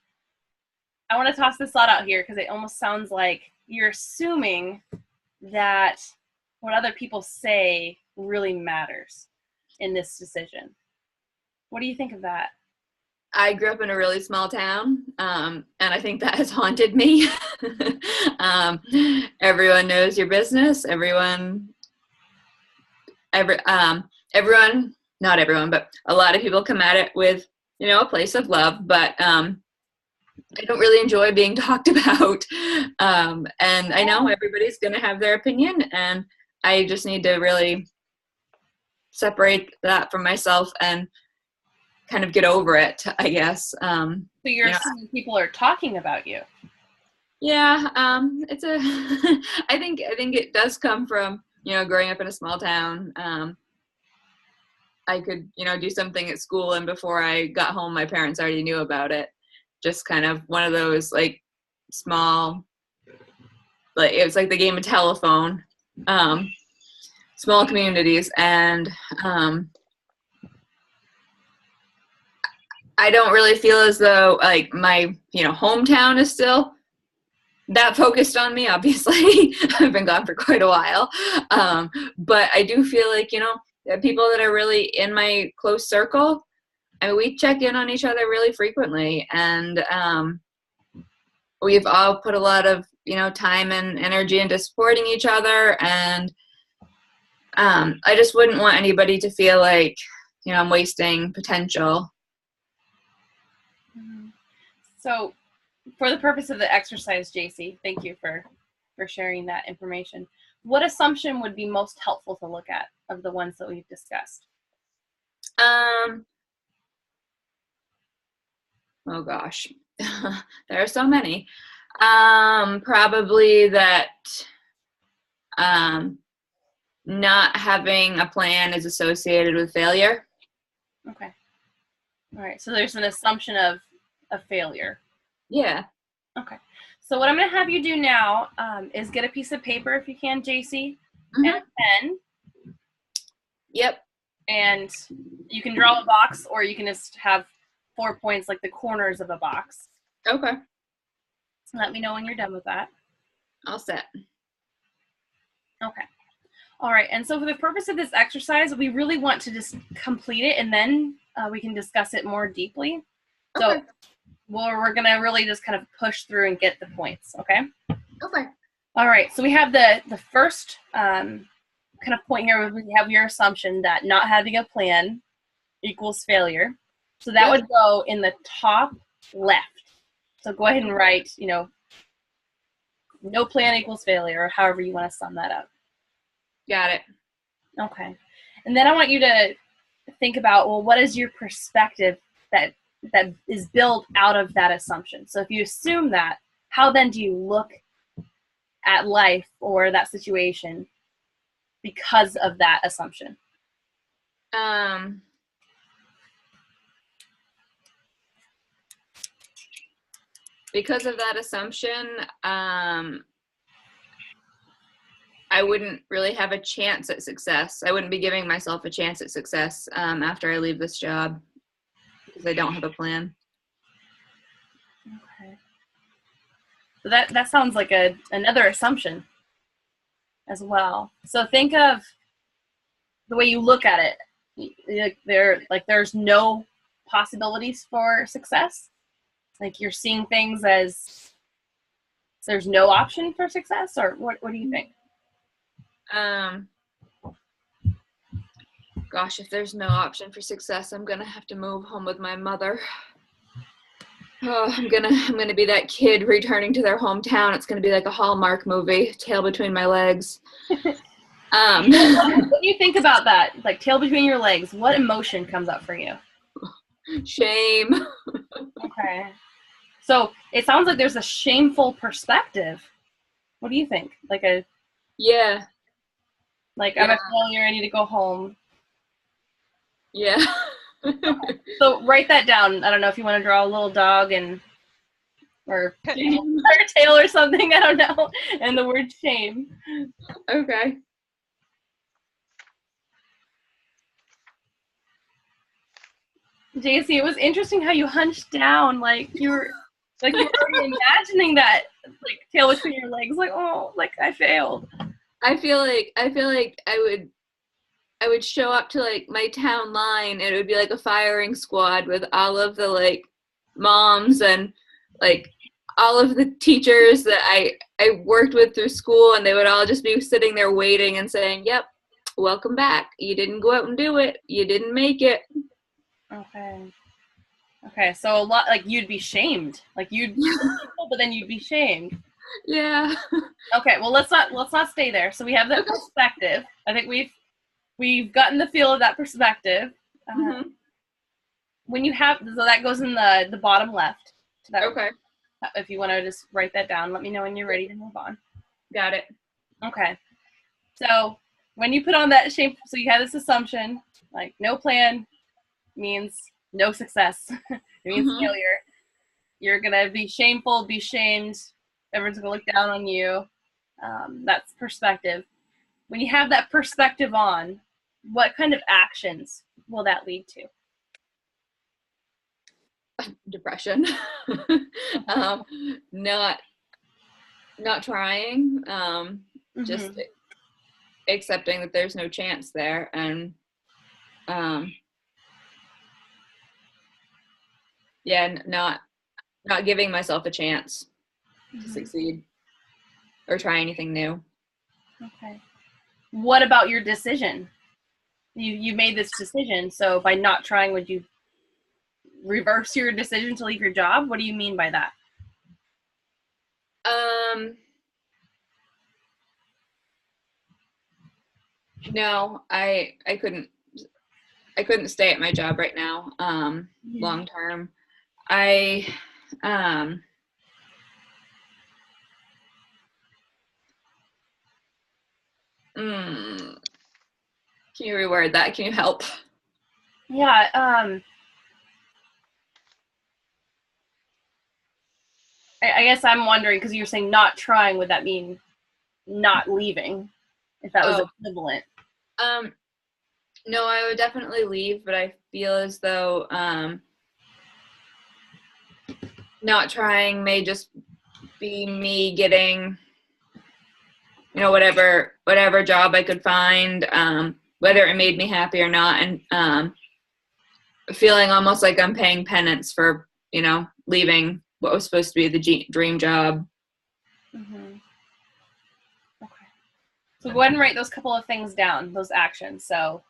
I want to toss this thought out here because it almost sounds like you're assuming that what other people say really matters in this decision. What do you think of that? I grew up in a really small town, and I think that has haunted me. Everyone knows your business. Everyone, not everyone, but a lot of people come at it with, a place of love, but I don't really enjoy being talked about. And I know everybody's going to have their opinion, and I just need to really separate that from myself and kind of get over it, I guess. So you're assuming people are talking about you? Yeah, it's I think it does come from, growing up in a small town. I could, do something at school, and before I got home, my parents already knew about it. Just kind of one of those, like, small, like, it was like the game of telephone, small communities. And I don't really feel as though, like, my, hometown is still that focused on me, obviously. I've been gone for quite a while. But I do feel like, the people that are really in my close circle, I mean, we check in on each other really frequently, and we've all put a lot of, time and energy into supporting each other, and I just wouldn't want anybody to feel like, I'm wasting potential. So for the purpose of the exercise, JC, thank you for sharing that information. What assumption would be most helpful to look at of the ones that we've discussed? Oh gosh, there are so many. Probably that not having a plan is associated with failure. Okay. All right. So there's an assumption of a failure. Yeah. Okay. So what I'm going to have you do now is get a piece of paper, if you can, JC, and a pen. Yep. And you can draw a box, or you can just have 4 points, like the corners of a box. Okay. So let me know when you're done with that. All set. Okay. All right. And so for the purpose of this exercise, we really want to just complete it, and then we can discuss it more deeply. Okay. So we're going to really just kind of push through and get the points. Okay. Okay. All right. So we have the first kind of point here. We have your assumption that not having a plan equals failure. So that would go in the top left. So go ahead and write, no plan equals failure, or however you want to sum that up. Got it. Okay. And then I want you to think about, well, what is your perspective that is built out of that assumption? So if you assume that, how then do you look at life or that situation because of that assumption? Because of that assumption, I wouldn't really have a chance at success. I wouldn't be giving myself a chance at success after I leave this job because I don't have a plan. Okay. So that sounds like another assumption as well. So think of the way you look at it. There's no possibilities for success. Like you're seeing things as there's no option for success, or what do you think? Gosh, if there's no option for success, I'm gonna have to move home with my mother. Oh, I'm gonna be that kid returning to their hometown. It's gonna be like a Hallmark movie, tail between my legs. What do you think about that? Like tail between your legs, what emotion comes up for you? Shame. Okay. So it sounds like there's a shameful perspective. What do you think? Yeah. I'm a failure, I need to go home. Yeah. So write that down. I don't know if you want to draw a little dog or tail or something, I don't know, and the word shame. Okay. JC, it was interesting how you hunched down, like you were already imagining that, like tail between your legs, like, oh, like I failed. I feel like I would show up to like my town line, and it would be like a firing squad with all of the like moms and like all of the teachers that I worked with through school, and they would all just be sitting there waiting and saying, "Yep, welcome back. You didn't go out and do it. You didn't make it." Okay, so a lot, like you'd be shamed, like you'd but then you'd be shamed. Yeah. Okay, well let's not stay there. So we have that perspective. I think we've gotten the feel of that perspective. When you have, so that goes in the bottom left. Okay. If you want to just write that down, let me know when you're ready to move on. Got it. Okay. So when you put on that shame, so you have this assumption, like no plan means no success. It means failure. You're gonna be shameful, be shamed. Everyone's gonna look down on you. That's perspective. When you have that perspective on, what kind of actions will that lead to? Depression. Not trying. Just accepting that there's no chance there, and not giving myself a chance to succeed or try anything new. Okay. What about your decision? You made this decision, so by not trying, would you reverse your decision to leave your job? What do you mean by that? No, I couldn't stay at my job right now, long term. Can you reword that? Can you help? Yeah, I guess I'm wondering, because you're saying not trying, would that mean not leaving? If that was equivalent. No, I would definitely leave, but I feel as though not trying may just be me getting, whatever job I could find, whether it made me happy or not, and feeling almost like I'm paying penance for, leaving what was supposed to be the dream job. Mm-hmm. Okay. So go ahead and write those couple of things down, those actions. So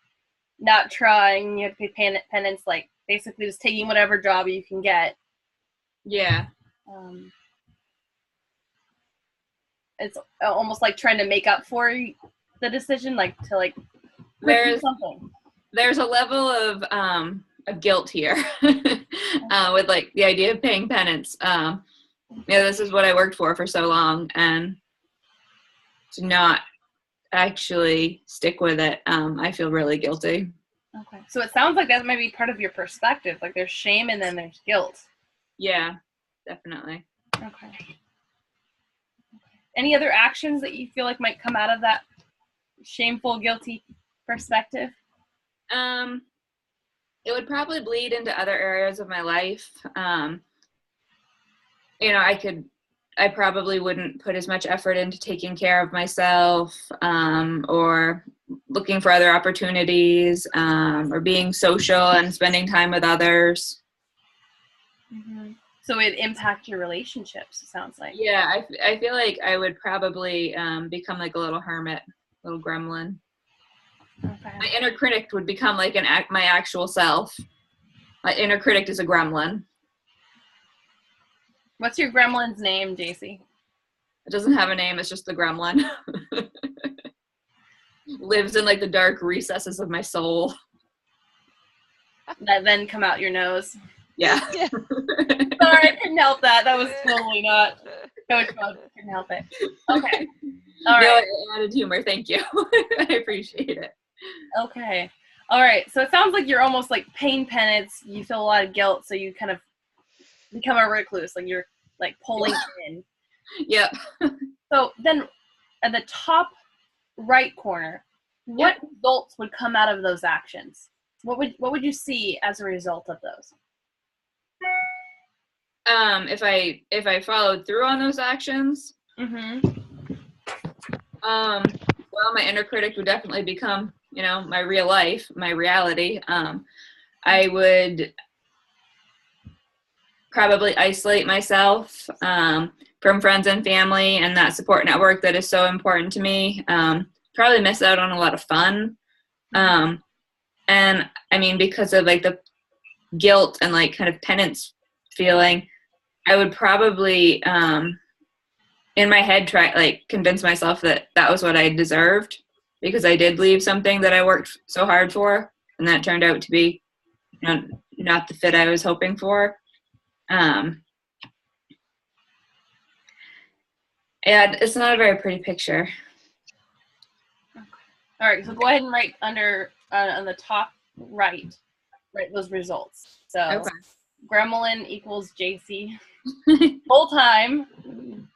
not trying, you have to pay penance, like basically just taking whatever job you can get. Yeah. It's almost like trying to make up for the decision, like to like there's something. There's a level of guilt here with like the idea of paying penance. This is what I worked for so long, and to not actually stick with it, I feel really guilty. Okay, so it sounds like that might be part of your perspective. Like there's shame and then there's guilt. Yeah, definitely. Okay. Any other actions that you feel like might come out of that shameful, guilty perspective? It would probably bleed into other areas of my life. I probably wouldn't put as much effort into taking care of myself, or looking for other opportunities, or being social and spending time with others. Mm-hmm. So it'd impact your relationships, it sounds like. Yeah, I feel like I would probably become like a little hermit, little gremlin. Okay. My inner critic would become like my actual self. My inner critic is a gremlin. What's your gremlin's name, JC? It doesn't have a name, it's just the gremlin. Lives in like the dark recesses of my soul. That then come out your nose. Yeah. Sorry, I couldn't help that. That was totally not Coach Mode. Couldn't help it. Okay. All right. No, added humor. Thank you. I appreciate it. Okay. All right. So it sounds like you're almost like paying penance. You feel a lot of guilt, so you kind of become a recluse. Like you're like pulling in. Yep. So then, at the top right corner, what results would come out of those actions? What would you see as a result of those? If I followed through on those actions, Mm-hmm. well, my inner critic would definitely become, my real life, my reality. I would probably isolate myself from friends and family and that support network that is so important to me. Probably miss out on a lot of fun. And I mean, because of like the guilt and like kind of penance feeling, I would probably in my head try like convince myself that was what I deserved, because I did leave something that I worked so hard for, and that turned out to be not the fit I was hoping for. Yeah, it's not a very pretty picture. Okay. All right, so go ahead and write under on the top right, write those results. So Okay. Gremlin equals JC. Full time.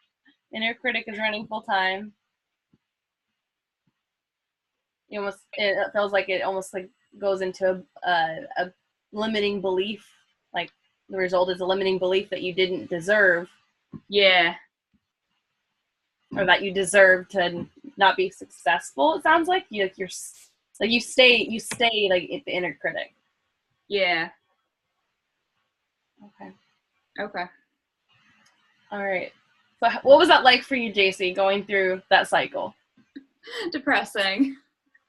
Inner critic is running full time. It feels like it almost like goes into a limiting belief. Like the result is a limiting belief that you didn't deserve. Yeah. Or that you deserve to not be successful. It sounds like you stay like the inner critic. Yeah. Okay. All right. So what was that like for you, JC, going through that cycle? Depressing.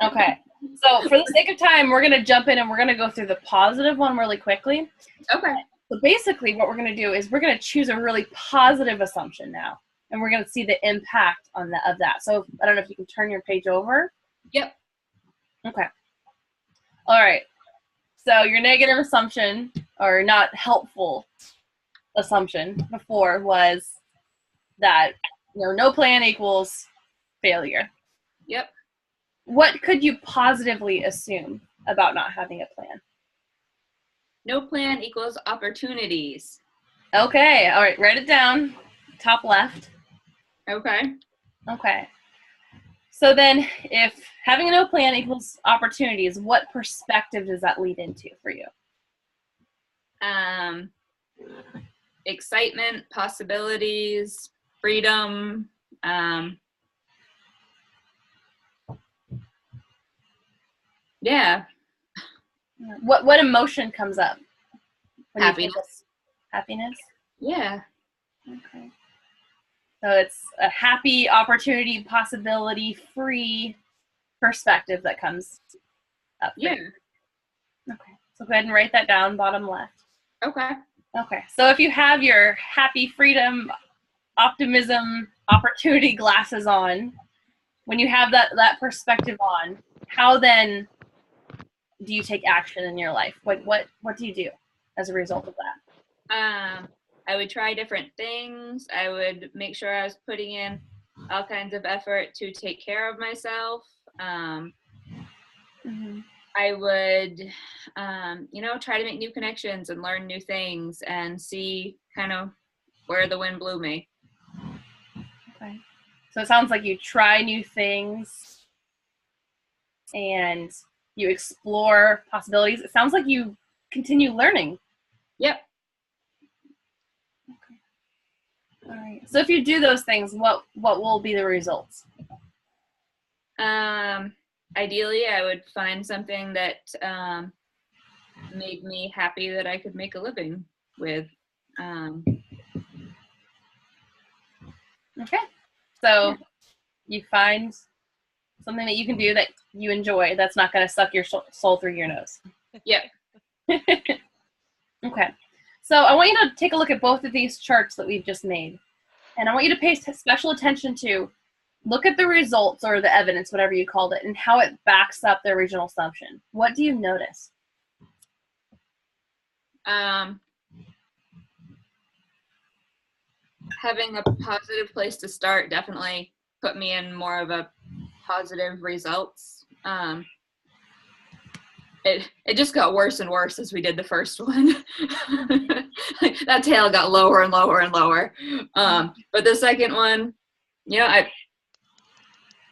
Okay. So for the sake of time, we're going to jump in and we're going to go through the positive one really quickly. Okay. So basically what we're going to do is we're going to choose a really positive assumption now. And we're going to see the impact of that. So I don't know if you can turn your page over. Yep. Okay. All right. So your negative assumption, or not helpful assumption before, was that no plan equals failure. Yep. What could you positively assume about not having a plan? No plan equals opportunities. Okay. All right. Write it down. top left. Okay. Okay. So then if having no plan equals opportunities, what perspective does that lead into for you? Excitement, possibilities, freedom. Yeah. What emotion comes up? when you think of Happiness. happiness? Yeah. Okay. So it's a happy, opportunity, possibility, free perspective that comes up. Yeah. Okay. So go ahead and write that down, bottom left. Okay. Okay. So if you have your happy, freedom, optimism, opportunity glasses on, when you have that perspective on, how then do you take action in your life? What do you do as a result of that? I would try different things. I would make sure I was putting in all kinds of effort to take care of myself. I would, try to make new connections and learn new things and see kind of where the wind blew me. Okay. So it sounds like you try new things and you explore possibilities. It sounds like you continue learning. Yep. Okay. All right. So if you do those things, what will be the results? Ideally, I would find something that made me happy that I could make a living with. Okay. So you find something that you can do that you enjoy that's not going to suck your soul through your nose. Yep. Okay. So I want you to take a look at both of these charts that we've just made. And I want you to pay special attention to look at the results or the evidence, whatever you called it, and how it backs up the original assumption. What do you notice? Having a positive place to start definitely put me in more of a positive results. It just got worse and worse as we did the first one. That tail got lower and lower and lower. But the second one,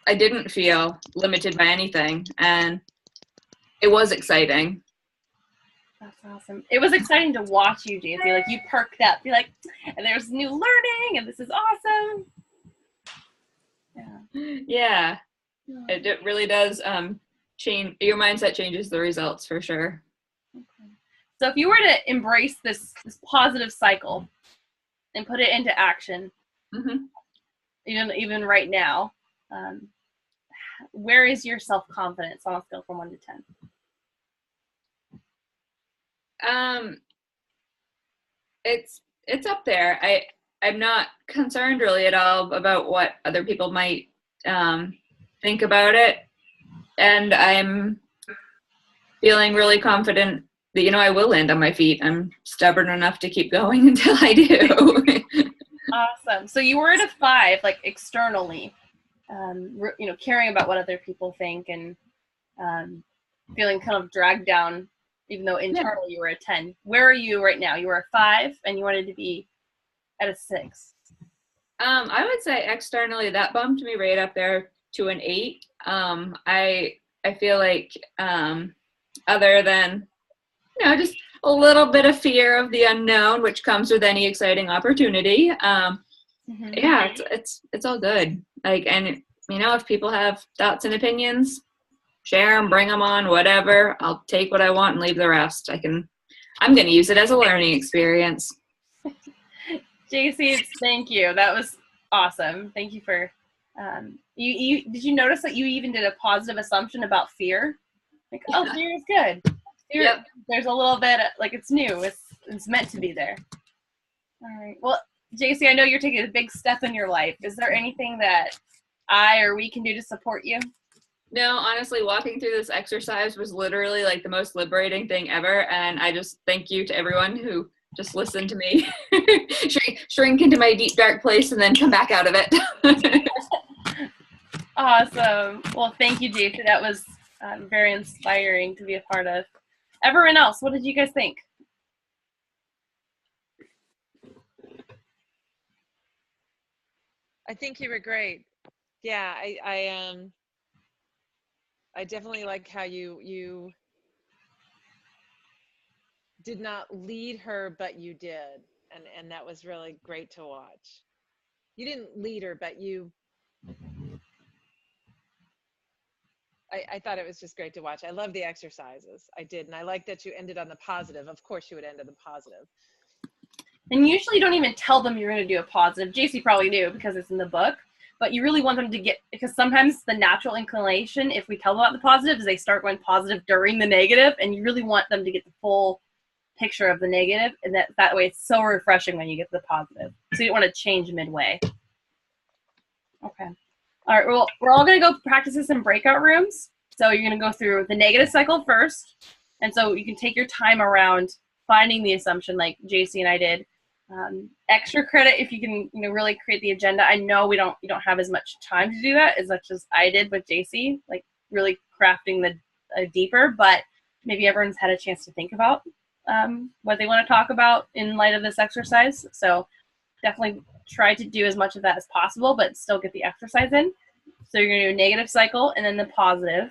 I didn't feel limited by anything, and it was exciting. That's awesome. It was exciting to watch you, Daisy. Like, you perked up. You're like, and there's new learning, and this is awesome. Yeah. It really does change. Your mindset changes the results for sure. Okay. So if you were to embrace this positive cycle and put it into action, even right now, where is your self-confidence on a scale from 1 to 10? It's up there. I'm not concerned really at all about what other people might think about it, and I'm feeling really confident that I will land on my feet. I'm stubborn enough to keep going until I do. Awesome. So you were at a 5, like externally, caring about what other people think and feeling kind of dragged down, even though internally you were a 10. Where are you right now? You were a 5 and you wanted to be at a 6. I would say externally that bumped me right up there to an 8. I feel like other than just a little bit of fear of the unknown, which comes with any exciting opportunity. Yeah, it's all good. Like, and if people have thoughts and opinions, share them, bring them on, whatever. I'll take what I want and leave the rest. I'm going to use it as a learning experience. JC, thank you. That was awesome. Thank you for, you did you notice that you even did a positive assumption about fear? Like, oh, fear is good. Fear, yep. There's a little bit, like, it's new. It's meant to be there. All right. Well, JC, I know you're taking a big step in your life. Is there anything that I or we can do to support you? No, honestly, walking through this exercise was literally like the most liberating thing ever. And I just thank you to everyone who just listened to me shrink into my deep, dark place and then come back out of it. Awesome. Well, thank you, JC. That was very inspiring to be a part of. Everyone else, what did you guys think? I think you were great. Yeah, I definitely like how you did not lead her, but you did, and that was really great to watch. You didn't lead her, but I thought it was just great to watch. I love the exercises. I did, and I like that you ended on the positive. Of course, you would end on the positive. And usually you don't even tell them you're going to do a positive. JC probably knew because it's in the book. But you really want them to get, because sometimes the natural inclination, if we tell them about the positive, is they start going positive during the negative, and you really want them to get the full picture of the negative, and that way it's so refreshing when you get to the positive. So you don't want to change midway. Okay. All right, well, we're all going to go practice this in breakout rooms. So you're going to go through the negative cycle first. And so you can take your time around finding the assumption like JC and I did. Extra credit if you can, really create the agenda. I know you don't have as much time to do that as much as I did with JC, like really crafting the deeper, but maybe everyone's had a chance to think about what they want to talk about in light of this exercise. So definitely try to do as much of that as possible, but still get the exercise in. So you're going to do a negative cycle and then the positive.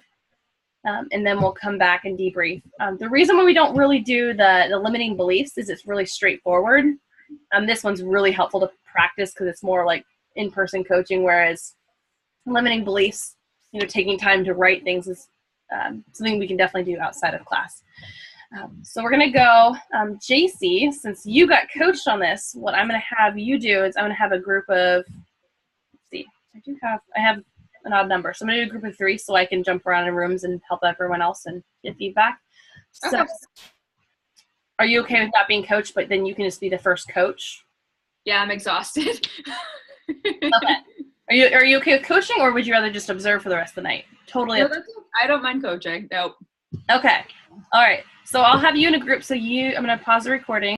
And then we'll come back and debrief. The reason why we don't really do the limiting beliefs is it's really straightforward. This one's really helpful to practice because it's more like in-person coaching, whereas limiting beliefs, taking time to write things is something we can definitely do outside of class. So we're going to go, JC, since you got coached on this, what I'm going to have you do is I'm going to have a group of, let's see, I have an odd number. So I'm going to do a group of 3 so I can jump around in rooms and help everyone else and get feedback. Okay. So are you okay with not being coached, but then you can just be the first coach? Yeah, I'm exhausted. Okay. Are you okay with coaching, or would you rather just observe for the rest of the night? Totally. No, I don't mind coaching. Nope. Okay. All right. So I'll have you in a group. So I'm going to pause the recording.